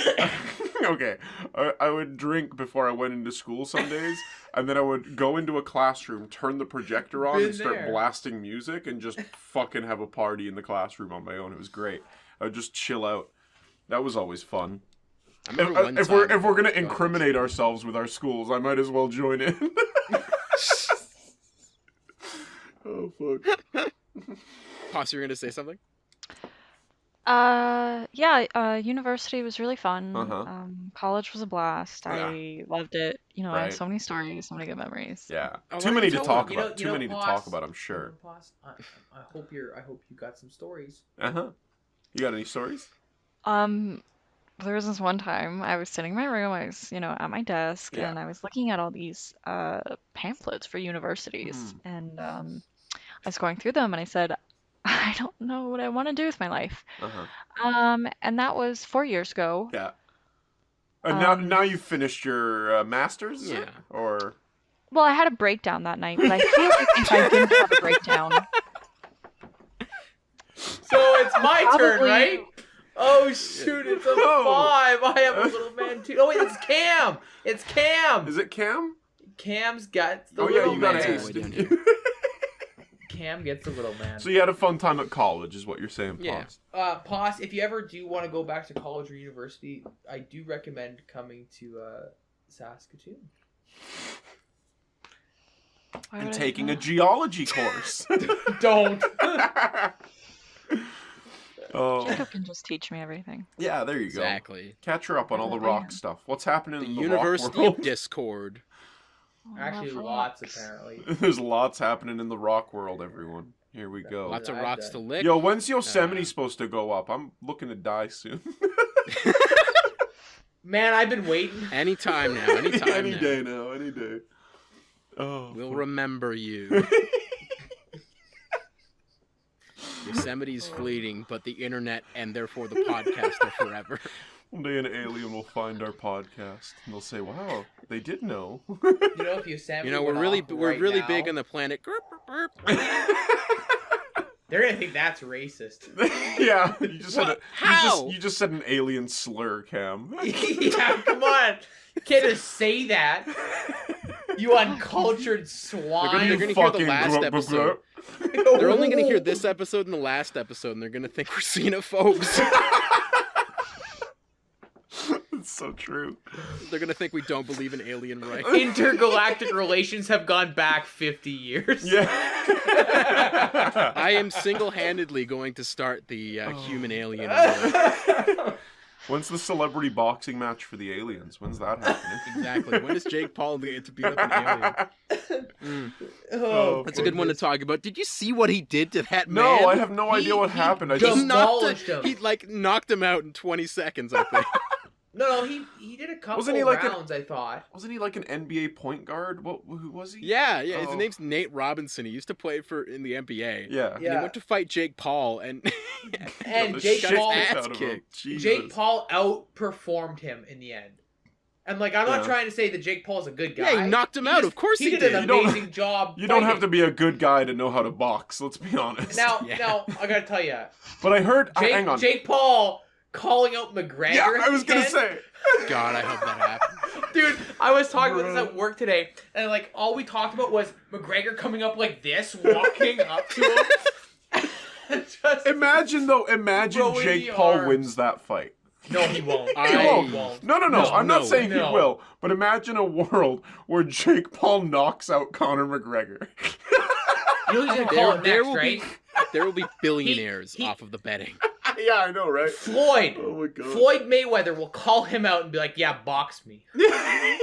okay. I would drink before I went into school some days, and then I would go into a classroom, turn the projector on, Been and start there. blasting music, and just fucking have a party in the classroom on my own. It was great. I would just chill out. That was always fun. I remember one If time- we're gonna incriminate ourselves with our schools, I might as well join in. Oh fuck. Poss, you were gonna say something? University was really fun. Uh-huh. College was a blast. Yeah. I loved it. I Right. have so many stories, so many good memories. Yeah. Oh, Too why many don't to you talk tell about. Too many to Boss, talk about, I'm sure. Boss, I hope you got some stories. Uh-huh. You got any stories? There was this one time I was sitting in my room, I was, at my desk, Yeah. and I was looking at all these pamphlets for universities, and I was going through them, and I said, I don't know what I want to do with my life. Uh-huh. And that was 4 years ago. Yeah. And now Um, you've finished your master's, is it? Yeah. Or Well, I had a breakdown that night, but I feel like if I didn't have a breakdown, So it's my turn, Probably- right? Oh shoot, it's a No. 5. I have a little man too. Oh wait, it's Cam. It's Cam. is it Cam? Cam's got the Oh yeah, little you got man. an ace, we didn't don't you? Cam gets the little man. So you had a fun time at college, is what you're saying, Yeah. Poss. Poss, if you ever do want to go back to college or university, I do recommend coming to Saskatoon. why And would I- taking a geology course. Don't. Oh. Jacob can just teach me everything. Yeah, there you go. Exactly. Catch her up on all the Yeah. rock stuff. What's happening The in the University rock of world? Discord. Oh, Actually, love lots rocks. apparently. There's lots happening in the rock world, everyone. Here we go. Lots of I've rocks done. to lick. Yo, when's Yosemite Uh, supposed to go up? I'm looking to die soon. Man, I've been waiting. Anytime now. Anytime any now. day now, any day. Oh, We'll fuck. remember you. Yosemite's fleeting, but the internet and therefore the podcast are forever. One day an alien will find our podcast and they'll say, "Wow, they did know." You know, if Yosemite We're went really off we're right really now, big on the planet. Grr, burp, burp. they're gonna think that's racist. Yeah, you just said What? it. How? You just said an alien slur, Cam. Yeah, come on. You can't just say that. You uncultured swine. They're gonna hear the last episode. They're only going to hear this episode and the last episode, and they're going to think we're xenophobes. It's so true. They're going to think we don't believe in alien rights. Intergalactic relations have gone back 50 years. Yeah. I am single-handedly going to start the human alien war. When's the celebrity boxing match for the aliens? When's that happening? Exactly. When is Jake Paul get to beat up an alien? Oh, That's a good one to talk about. Did you see what he did to that No, man? I have no idea what he happened. I just- just demolished him. He knocked him out in 20 seconds, I think. No, he did a couple Wasn't he like a- rounds, I thought. wasn't he like an NBA point guard? Who was he? Yeah. His Oh. name's Nate Robinson. He used to play in the NBA. Yeah. And he went to fight Jake Paul, and And The Jake shit Paul, kicked ass out of him. kicked. Jesus. Jake Paul outperformed him in the end. And I'm not Yeah. trying to say that Jake Paul's a good guy. yeah, he knocked him out. Of course he He did. did an You don't- amazing job. You don't have to fighting. be a good guy to know how to box. Let's be honest. Now, Yeah. I gotta tell you, but I heard. Hang on. Jake Paul calling out McGregor. Yeah, I was gonna again. say. God, I hope that happens. Dude, I was talking about this at work today, and all we talked about was McGregor coming up like this, walking up to him. And just, Imagine Throwing Jake the Paul arms. wins that fight. no, he won't. I- He won't. No. No, I'm not no, saying no. he will, but imagine a world where Jake Paul knocks out Conor McGregor. You know he's gonna call it There next, will right? There will be billionaires He- off of the betting. yeah, I know, right? Floyd. Oh my god. Floyd Mayweather will call him out and be like, "Yeah, box me." yeah.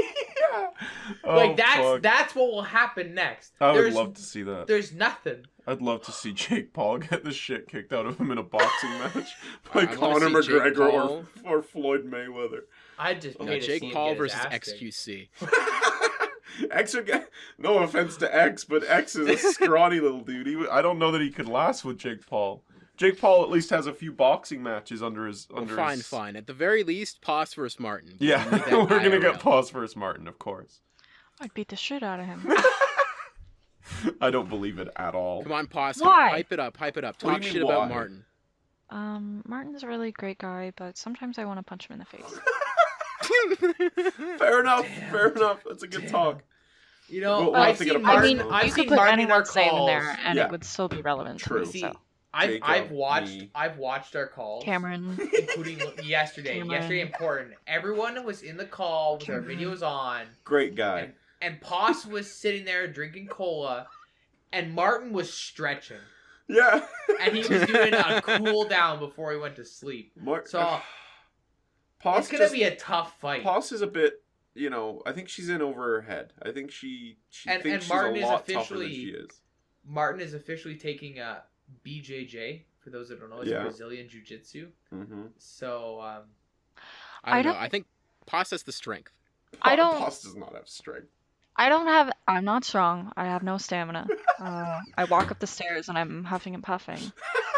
Oh, fuck. That's what will happen next. I would There's- love to see that. There's nothing. I'd love to see Jake Paul get the shit kicked out of him in a boxing match by I wanna Conor see Jake McGregor Paul. or Floyd Mayweather. I just No, paid to see Jake him Paul get his versus ass kicked. XQC. X again. No offense to X, but X is a scrawny little dude. I don't know that he could last with Jake Paul. Jake Paul at least has a few boxing matches under his. Fine. At the very least, Poss versus Martin. Yeah, We need that we're gonna get IRL. Paws versus Martin, of course. I'd beat the shit out of him. I don't believe it at all. Come on, pause. Why? Hype it up. Hype it up. What do you Talk mean, shit why? about Martin. Martin's a really great guy, but sometimes I want to punch him in the face. Fair enough. Damn. Fair enough. That's a good Damn. talk. You know, We'll have I've to get seen a I Martin. mean, Martin. I've you could seen put Martin in our anyone's name in there, calls. and Yeah. it would still be relevant to True. me. See, So, I've Jacob, watched me. our calls. Cameron, Including yesterday. Cameron. Yesterday important. Everyone was in the call with Cameron. our videos on, Great guy. and Poss was sitting there drinking cola, and Martin was stretching, Yeah. and he was doing a cool down before he went to sleep. So Poss it's gonna just- be a tough fight. Poss is a bit, I think she's in over her head. I think she And thinks Martin she's is a lot tougher than officially- she is. Martin is officially taking BJJ. For those that don't know, it's Yeah. Brazilian Jiu-Jitsu. Mm-hmm. So I don't know. don't- I think Poss has the strength. I don't- Poss does not have strength. I'm not strong. I have no stamina. I walk up the stairs and I'm huffing and puffing.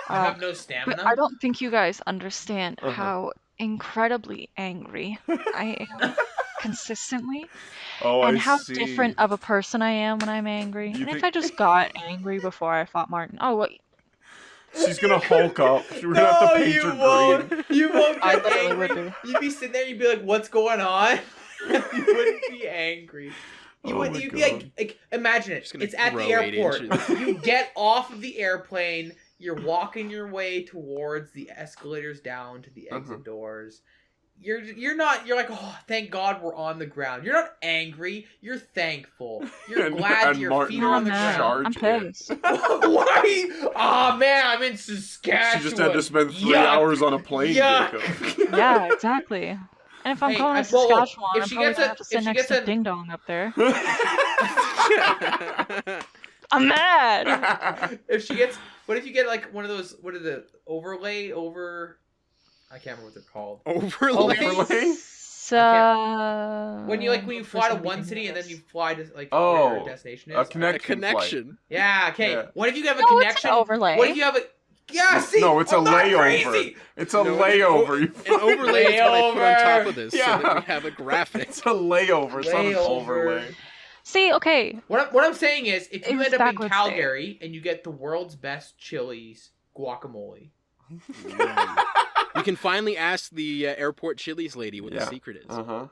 I have no But stamina. I don't think you guys understand Uh-huh. how incredibly angry I am consistently, Oh, and I how see. different of a person I am when I'm angry. You And if think- I just got angry before I fought Martin, oh, what? She's gonna Hulk up. We're gonna have to paint you her won't. green. You won't I get literally would angry. be. You'd be sitting there. You'd be like, "What's going on?" You wouldn't be angry. You Oh would. my You'd be God. like, imagine it. Just gonna It's at the grow 8 airport. inches. You get off of the airplane. You're walking your way towards the escalators down to the exit doors. You're not. You're like, oh, thank God we're on the ground. You're not angry. You're thankful. You're And- glad and your Martin feet are Oh on the man, ground. I'm charge in. pissed. Why? Oh man, I'm in Saskatchewan. She just had to spend 3 Yuck. hours on a plane, Yuck. Jacob. Yeah, exactly. And if I'm Hey, going I- to well, Saskatchewan, if I'm she probably gets gonna a- have to if sit she next gets to a- Ding Dong up there. I'm mad. If she gets, what if you get like one of those? What are the overlay over? I can't remember what they're called. Overlay. Overlay? So When you fly to one city and then you fly to like where Oh, your destination is. a A connection. connection. Yeah. Okay. Yeah. What if you have a No, it's an connection? overlay. What if you have a? Yeah. See. No, it's a I'm not layover. crazy. It's a No, layover. An overlay is what I put on top of this so Yeah. that we have a graphic. It's a layover. It's not an Layover. overlay. see, okay, What I'm saying is, if It you was end up in backwards Calgary and you get the world's best Chili's guacamole. You can finally ask the airport Chili's lady what Yeah. the secret is. Uh-huh.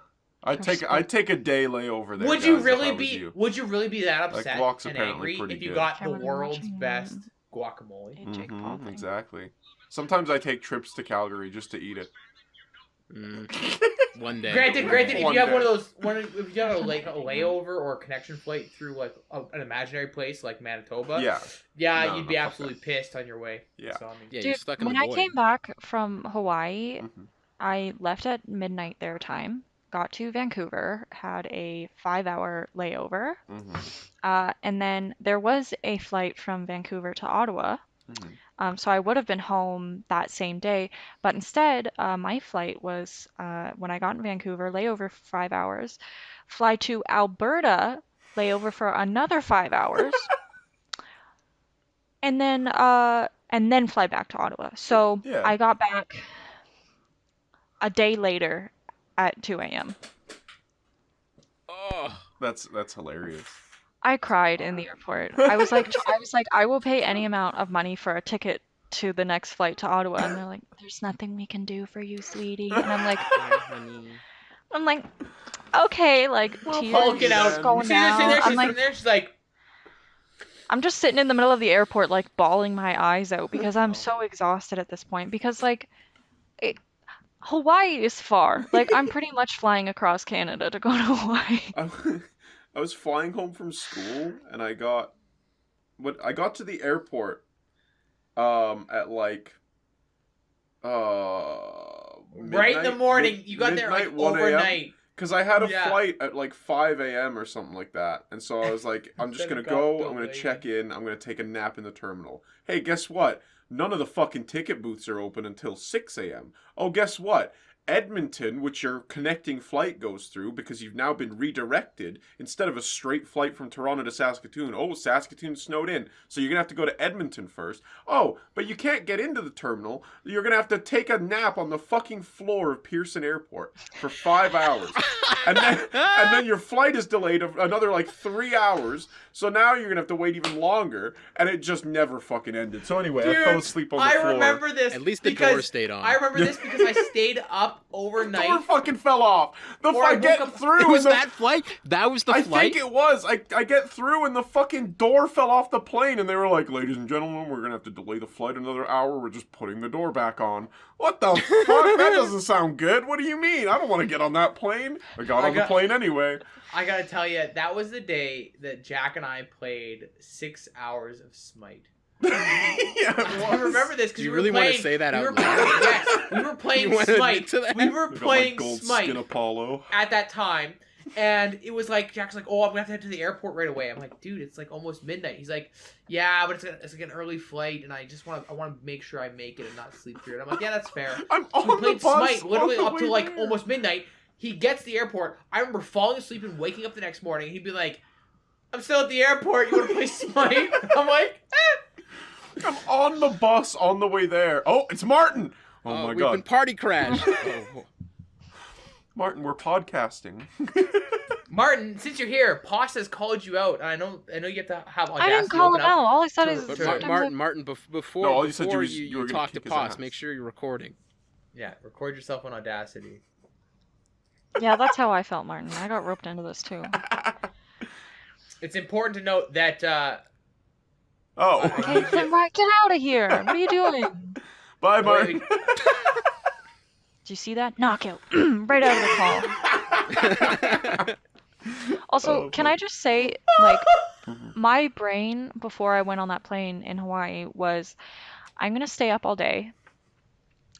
I'd take a day layover there. Would guys, you if I really was be? you. Would you really be that Like, upset guac's and apparently angry pretty if you good. got Cameron, the I'm world's watching, best guacamole? a Jake Paul thing. Exactly. Sometimes I take trips to Calgary just to eat it. One day. Granted, if One you have day. one of those, if you have a layover or a connection flight through like an imaginary place like Manitoba, Yeah. No, you'd be no, fuck absolutely pissed on your way. Yeah. So, I mean, Yeah, you're Dude, stuck in when the I void. came back from Hawaii, Mhm. I left at midnight their time, got to Vancouver, had a 5-hour layover, and then there was a flight from Vancouver to Ottawa. So I would have been home that same day, but instead, my flight was when I got in Vancouver, layover for 5 hours, fly to Alberta, layover for another 5 hours, and then fly back to Ottawa. So Yeah. I got back a day later at 2 a.m. Oh, That's hilarious. I cried in the airport. I was like, I will pay any amount of money for a ticket to the next flight to Ottawa. And they're like, there's nothing we can do for you, sweetie. And I'm like, okay, like tears Hulk it out. going She's just sitting down. there. I'm She's like, sitting there. She's like, I'm just sitting in the middle of the airport, like bawling my eyes out because I'm so exhausted at this point. Because like, Hawaii is far. Like I'm pretty much flying across Canada to go to Hawaii. I was flying home from school and I got to the airport at like right in the morning. You got there like midnight, 1 a.m. overnight. Because I had a Yeah. flight at like 5 a.m. or something like that. And so I was like, I'm just going to go. I'm going to check in. I'm going to take a nap in the terminal. Hey, guess what? None of the fucking ticket booths are open until 6 a.m. Oh, guess what? Edmonton, which your connecting flight goes through because you've now been redirected instead of a straight flight from Toronto to Saskatoon. Oh, Saskatoon snowed in, so you're going to have to go to Edmonton first. Oh, but you can't get into the terminal. You're going to have to take a nap on the fucking floor of Pearson Airport for 5 hours. And then your flight is delayed another like 3 hours. So now you're going to have to wait even longer. And it just never fucking ended. So anyway, Dude, I fell asleep on the floor. I remember this. At least the because door stayed on. I remember this because I stayed up overnight. The door fucking fell off. I get woke up- through. Was and that flight? That was the I flight? think it was. I get through and the fucking door fell off the plane and they were like, ladies and gentlemen, we're going to have to delay the flight another hour. We're just putting the door back on. What the fuck? That doesn't sound good. What do you mean? I don't want to get on that plane. I got on the plane anyway. I gotta tell you, that was the day that Jack and I played 6 hours of Smite. Yeah, I remember this because Do you we really were want playing, to say that we out were, loud? Yes, we were playing You wanna Smite. admit to that? We were playing gold Smite skin Apollo. at that time, and it was like Jack's like, "Oh, I'm gonna have to head to the airport right away." I'm like, "Dude, it's like almost midnight." He's like, "Yeah, but it's like an early flight, and I want to make sure I make it and not sleep through it." I'm like, "Yeah, that's fair." I'm So we on the played bus Smite literally on the up to way like there. almost midnight. He gets to the airport. I remember falling asleep and waking up the next morning. He'd be like, "I'm still at the airport. You want to play Smite?" I'm like, I'm on the bus on the way there. Oh, it's Martin. Oh my We've god. been party crashed. Oh. Martin, we're podcasting. Martin, since you're here, Post has called you out. And I know you have to have audacity I didn't to call open him up. out. All I said is But Sure. Martin, before, No, all you said before you were gonna talk to kick his Post, ass. make sure you're recording. Yeah, record yourself on Audacity. yeah, that's how I felt, Martin. I got roped into this too. It's important to note that Oh. Okay, then right, get out of here. What are you doing? Bye, Martin. Do you see that? Knockout. Right out of the call. Also, Oh, can fuck. I just say, like, my brain before I went on that plane in Hawaii was, I'm gonna stay up all day.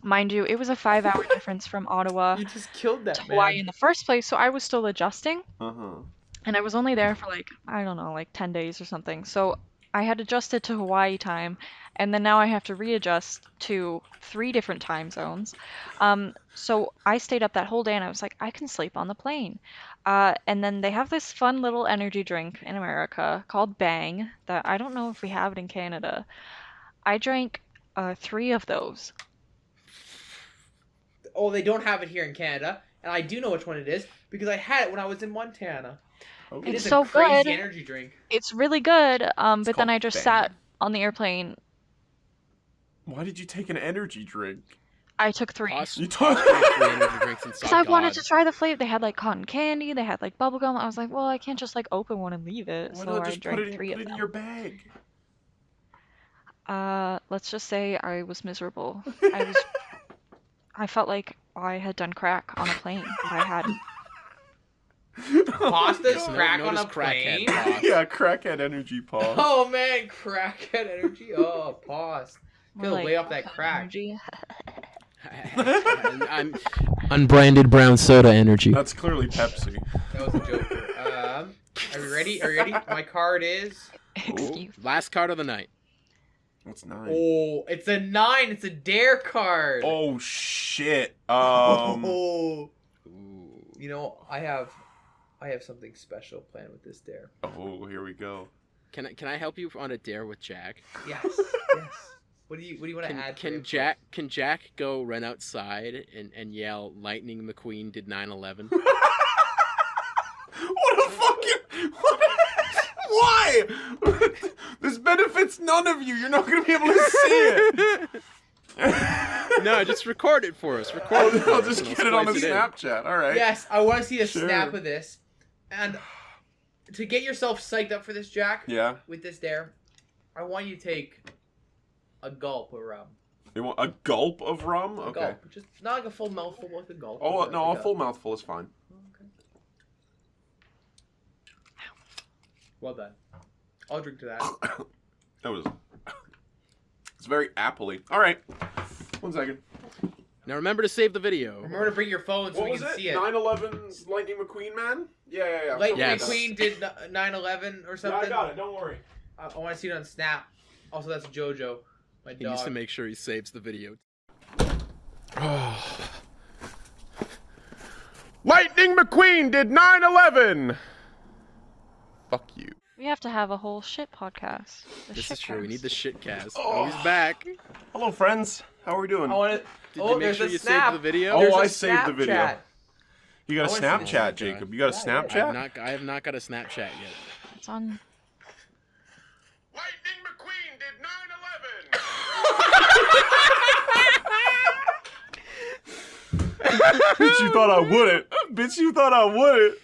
Mind you, it was a 5-hour difference from Ottawa you just killed that to Hawaii in the first place, so I was still adjusting. Uh-huh. And I was only there for like, I don't know, like 10 days or something. So I had adjusted to Hawaii time, and then now I have to readjust to 3 different time zones. So I stayed up that whole day and I was like, I can sleep on the plane. And then they have this fun little energy drink in America called Bang that I don't know if we have it in Canada. I drank 3 of those. Oh, they don't have it here in Canada, and I do know which one it is because I had it when I was in Montana. Okay. It It's is so a crazy good. energy drink. It's really good, but then called I just Bang. sat on the airplane. Why did you take an energy drink? I took 3. Post You drank took- 3 energy drinks and Because saw I wanted God. to try the flavor. They had like cotton candy, they had like bubble gum. I was like, well, I can't just like open one and leave it. Why So not I just drank put it 3 of in them. your bag? Let's just say I was miserable. I felt like I had done crack on a plane, but I hadn't. Pasta's Oh, crack no, on a notice crackhead plane. Post. Yeah, crackhead energy, Paul. Oh man, crackhead energy. Oh, pause. More Gotta like lay off that crack. energy. I'm unbranded brown soda energy. That's clearly Pepsi. That was a joker. Are you ready? Are you ready? My card is. Excuse. Last card of the night. What's 9? Oh, it's a 9. It's a dare card. Oh shit. Oh. Ooh. You know, I have something special planned with this dare. Oh, here we go. Can I help you on a dare with Jack? Yes. Yes. What do you want to add? Can Jack go run outside and yell Lightning McQueen did 9/11? What a fucking... Why? This benefits none of you. You're not going to be able to see it. No, just record it for us. Record it for I'll us just and get it on a splice in. Snapchat. All right. Yes, I want to see a Sure. snap of this. And to get yourself psyched up for this, Jack, Yeah. with this dare, I want you to take a gulp of rum. You want a gulp of rum? A Okay. gulp. Just not like a full mouthful, but like a gulp. Oh, Like no, a a- full mouthful is fine. Okay. Well done. I'll drink to that. That was... It's very appley. All right. 1 second. Now remember to save the video. Remember to bring your phone so What we was can it? see it. 9/11's Lightning McQueen, man? Yeah. Lightning Yes. McQueen did 9/11 or Yeah, something. I got it. Don't worry. I want to see it on Snap. Also, that's Jojo, my He needs to dog. make sure he saves the video. Lightning McQueen did 9/11. Fuck you. We have to have a whole shit podcast. This is true. We need the shit cast. Oh. Oh, he's back. Hello, friends. How are we doing? I want to. Did you make there's sure a you snap. saved the video? Oh, There's a I saved the video. Snapchat. You got a I wanna see Snapchat, this. Jacob? You got a Yeah, Snapchat? I have not got a Snapchat yet. It's on. Lightning McQueen did 9/11. Bitch, you thought I wouldn't. Bitch, you thought I wouldn't.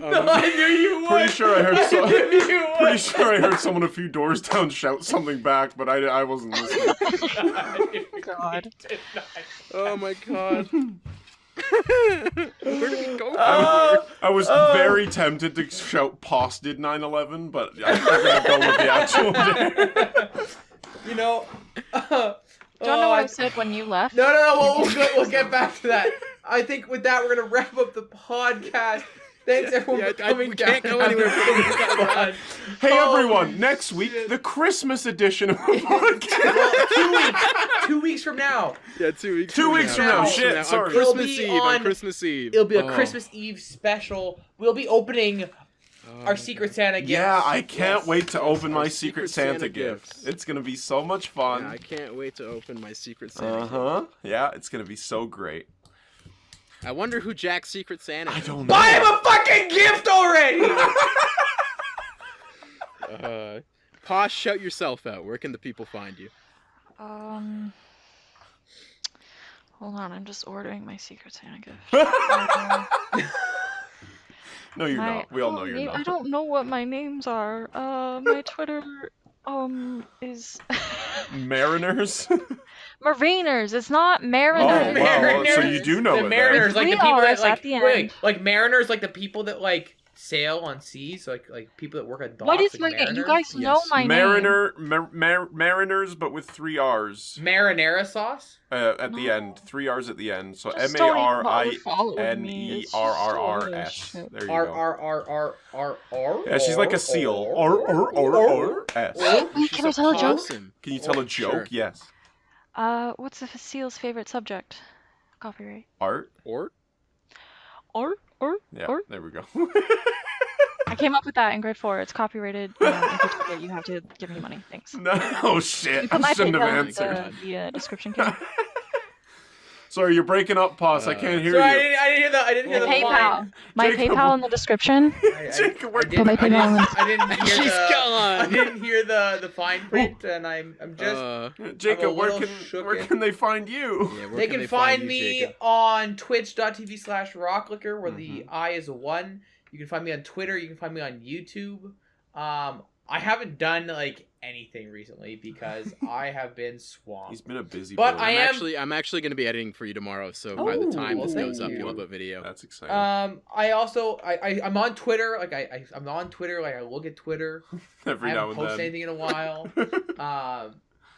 No, I knew you would. Pretty sure I heard I knew you would. Pretty sure I heard someone a few doors down shout something back, but I wasn't listening. God. Oh my god. Where did we go from here? I was very tempted to shout "Poss did 9/11," but I'm gonna go with the actual day. You know. Do you know what I said when you left? No. We'll get back to that. I think with that we're gonna wrap up the podcast. Thanks everyone for coming we down. can't go anywhere from God. Hey everyone! Next week, the Christmas edition of the podcast. Well, 2 weeks from now. Yeah, 2 weeks. 2 weeks from now. now. Shit, On sorry. Christmas It'll be Eve. On on- Christmas Eve. It'll be a Oh. Christmas Eve special. We'll be opening our Secret Santa gifts. Yeah, I can't Yes. wait to open my Our Secret Secret Santa Santa gift. gifts. It's gonna be so much fun. Yeah, I can't wait to open my Secret Santa. Uh-huh. Yeah, it's gonna be so great. I wonder who Jack's Secret Santa I is. don't know. Buy him a fucking gift already! Posh, shout yourself out. Where can the people find you? Hold on, I'm just ordering my Secret Santa gift. No, you're not. We all know you're I not. don't know what my names are. My Twitter, is Mariners? Mariners. It's not Oh, Mariners. wow. So you do know the it Mariners, then. like the people that $3 like at the end. wait, like Mariners, like the people that like sail on seas, like people that work at docks. What is like my name? You mariners? guys know Yes. my name. Mariners, but with 3 R's Marinara sauce. at the No. end. 3 R's at the end. So Just don't even bother MARINERRS. following me. It's just all this shit. There you R go. R R R R R. Yeah, she's like a seal. S. Wait, can I tell a joke? Awesome. Can you tell a joke? Sure. Yes. What's the seal's favorite subject? Copyright. Art? Or Or Yeah, Or? there we go. I came up with that in grade 4. It's copyrighted. If you take it, you have to give me money. Thanks. No, oh shit. You put I my shouldn't have PayPal in answered. the description. Kid. Sorry, you're breaking up, Poss. I can't hear So I you. didn't hear the PayPal. My Jacob. PayPal in the description. Jacob, where- Put my PayPal in. I didn't hear She's the. gone. I didn't hear the fine print, and I'm just. Jacob, where little where shooketh. can they find you? yeah, where They can find you, me Jacob? on twitch.tv/rocklicker, where the Mhm. I is a 1. You can find me on Twitter. You can find me on YouTube. I haven't done like anything recently because I have been swamped. He's been a busy But boy. I am- I'm actually going to be editing for you tomorrow, so by the time Oh, this well, goes up, thank you'll you. have a video. That's exciting. I also I'm on Twitter. Like I'm on Twitter. Like I look at Twitter. Every I now haven't and posted then. anything in a while.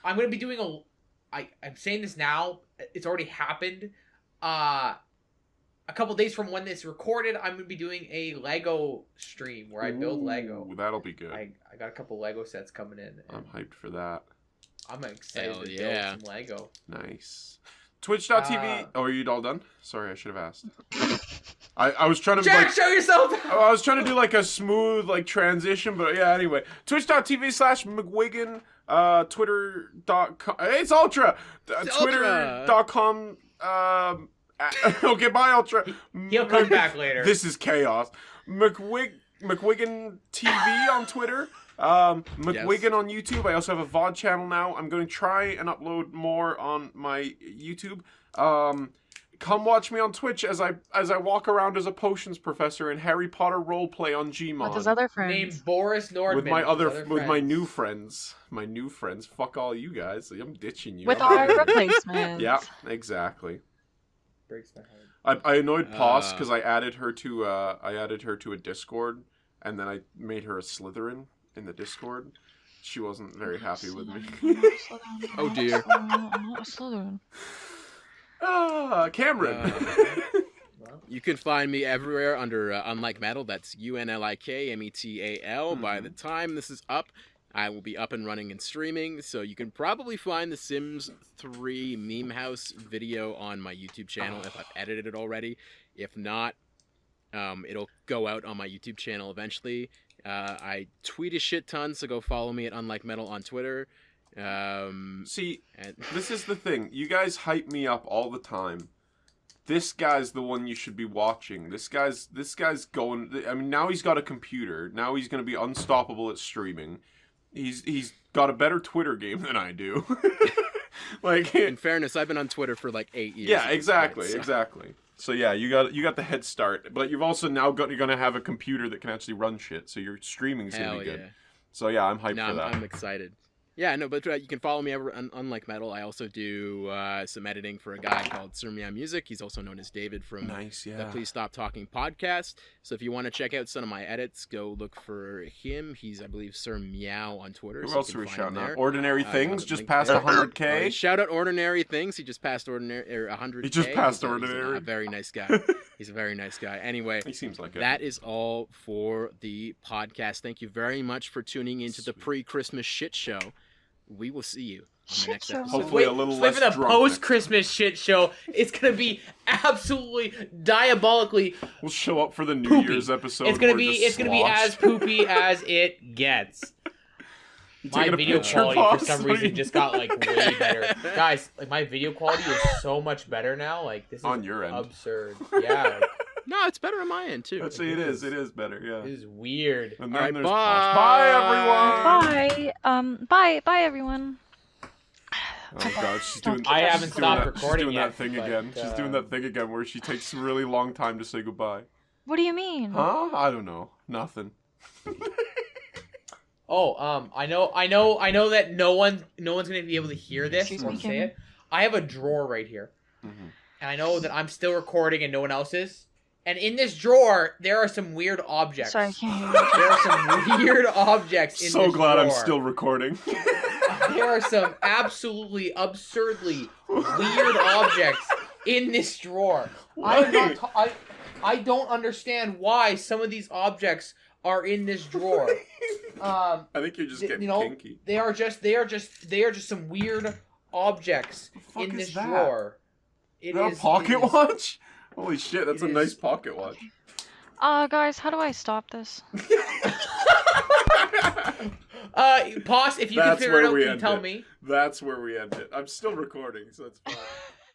I'm gonna be doing I'm saying this now. It's already happened. A couple days from when this recorded, I'm gonna be doing a Lego stream where I build Lego. Ooh, that'll be good. I got a couple Lego sets coming in. I'm And hyped for that. I'm excited Hell to yeah. build some Lego. Nice. Twitch.tv. Oh, are you all done? Sorry, I should have asked. I was trying to Jack, like, show yourself. I was trying to do like a smooth like transition, but yeah. Anyway, Twitch.tv/McWigan. Twitter.com. It's Ultra. Twitter.com. Okay, bye, Ultra. He'll come back later. This is chaos. McWigan TV on Twitter. McWigan on YouTube. I also have a VOD channel now. I'm going to try and upload more on my YouTube. Come watch me on Twitch as I walk around as a potions professor in Harry Potter roleplay on Gmod. With his other Named friends. Boris Nordman. with my friends. new friends. My new friends. Fuck all you guys. I'm ditching you. With I'm our leaving. replacements. Yeah, exactly. Breaks my heart. I annoyed Poss Ah. because I added her to a Discord, and then I made her a Slytherin in the Discord. She wasn't very happy with me. Oh, dear. I'm not a Slytherin. Cameron. Well, You can find me everywhere under Unlike Metal. That's UNLIKMETAL. By the time this is up, I will be up and running and streaming, so you can probably find the Sims 3 Meme House video on my YouTube channel if I've edited it already. If not, It'll go out on my YouTube channel eventually. I tweet a shit ton, so go follow me at Unlike Metal on Twitter. See, this is the thing. You guys hype me up all the time. This guy's the one you should be watching. This guy's going. I mean, now he's got a computer. Now he's going to be unstoppable at streaming. He's got a better Twitter game than I do. Like, in fairness, I've been on Twitter for like 8 years. Yeah, exactly, so. exactly. So yeah, you got the head start, but you've also now you're going to have a computer that can actually run shit. So your streaming's going to be good. Yeah. So yeah, I'm hyped for that. I'm excited. Yeah, no, but you can follow me over on Unlike Metal. I also do some editing for a guy called NicheMemes. He's also known as David from the Please Stop Talking podcast. So if you want to check out some of my edits, go look for him. He's, I believe, Sir Meow on Twitter. Who so else are we shouting out? there. Ordinary Things just passed 100K. Shout out Ordinary Things. He just passed 100K. He just passed He's Ordinary. a very nice guy. He's a very nice guy. Anyway, he seems like it. That is all for the podcast. Thank you very much for tuning into the pre-Christmas shit show. We will see you on the next episode. Hopefully a little less for the drunk. post-Christmas shit show, it's gonna be absolutely diabolically. We'll show up for the New poopy. Year's episode. It's gonna be as poopy as it gets. My video quality for some reason just got like way better, guys. Like my video quality is so much better now. Like this is on your end. Absurd. Yeah. No, it's better on my end too. Actually, it is. It is better. Yeah. This is weird. And All right, there's bye. everyone. Bye everyone. Oh god, she's doing. I haven't stopped recording She's doing yet, that thing but, again. She's doing that thing again where she takes a really long time to say goodbye. What do you mean? Huh? I don't know. Nothing. Oh, I know that no one's gonna be able to hear this She's or speaking. say it. I have a drawer right here, and I know that I'm still recording and no one else is. And in this drawer, there are some weird objects. Sorry, I can't hear you. There are some weird objects in So this glad drawer. I'm still recording. There are some absolutely absurdly weird objects in this drawer. I don't understand why some of these objects are in this drawer. I think you're just getting kinky. They are just some weird objects in this drawer. Is that a pocket watch? Holy shit, that's a nice pocket watch. Guys, how do I stop this? Pause if you can figure it out, you can tell me. That's where we end it. I'm still recording, so it's fine.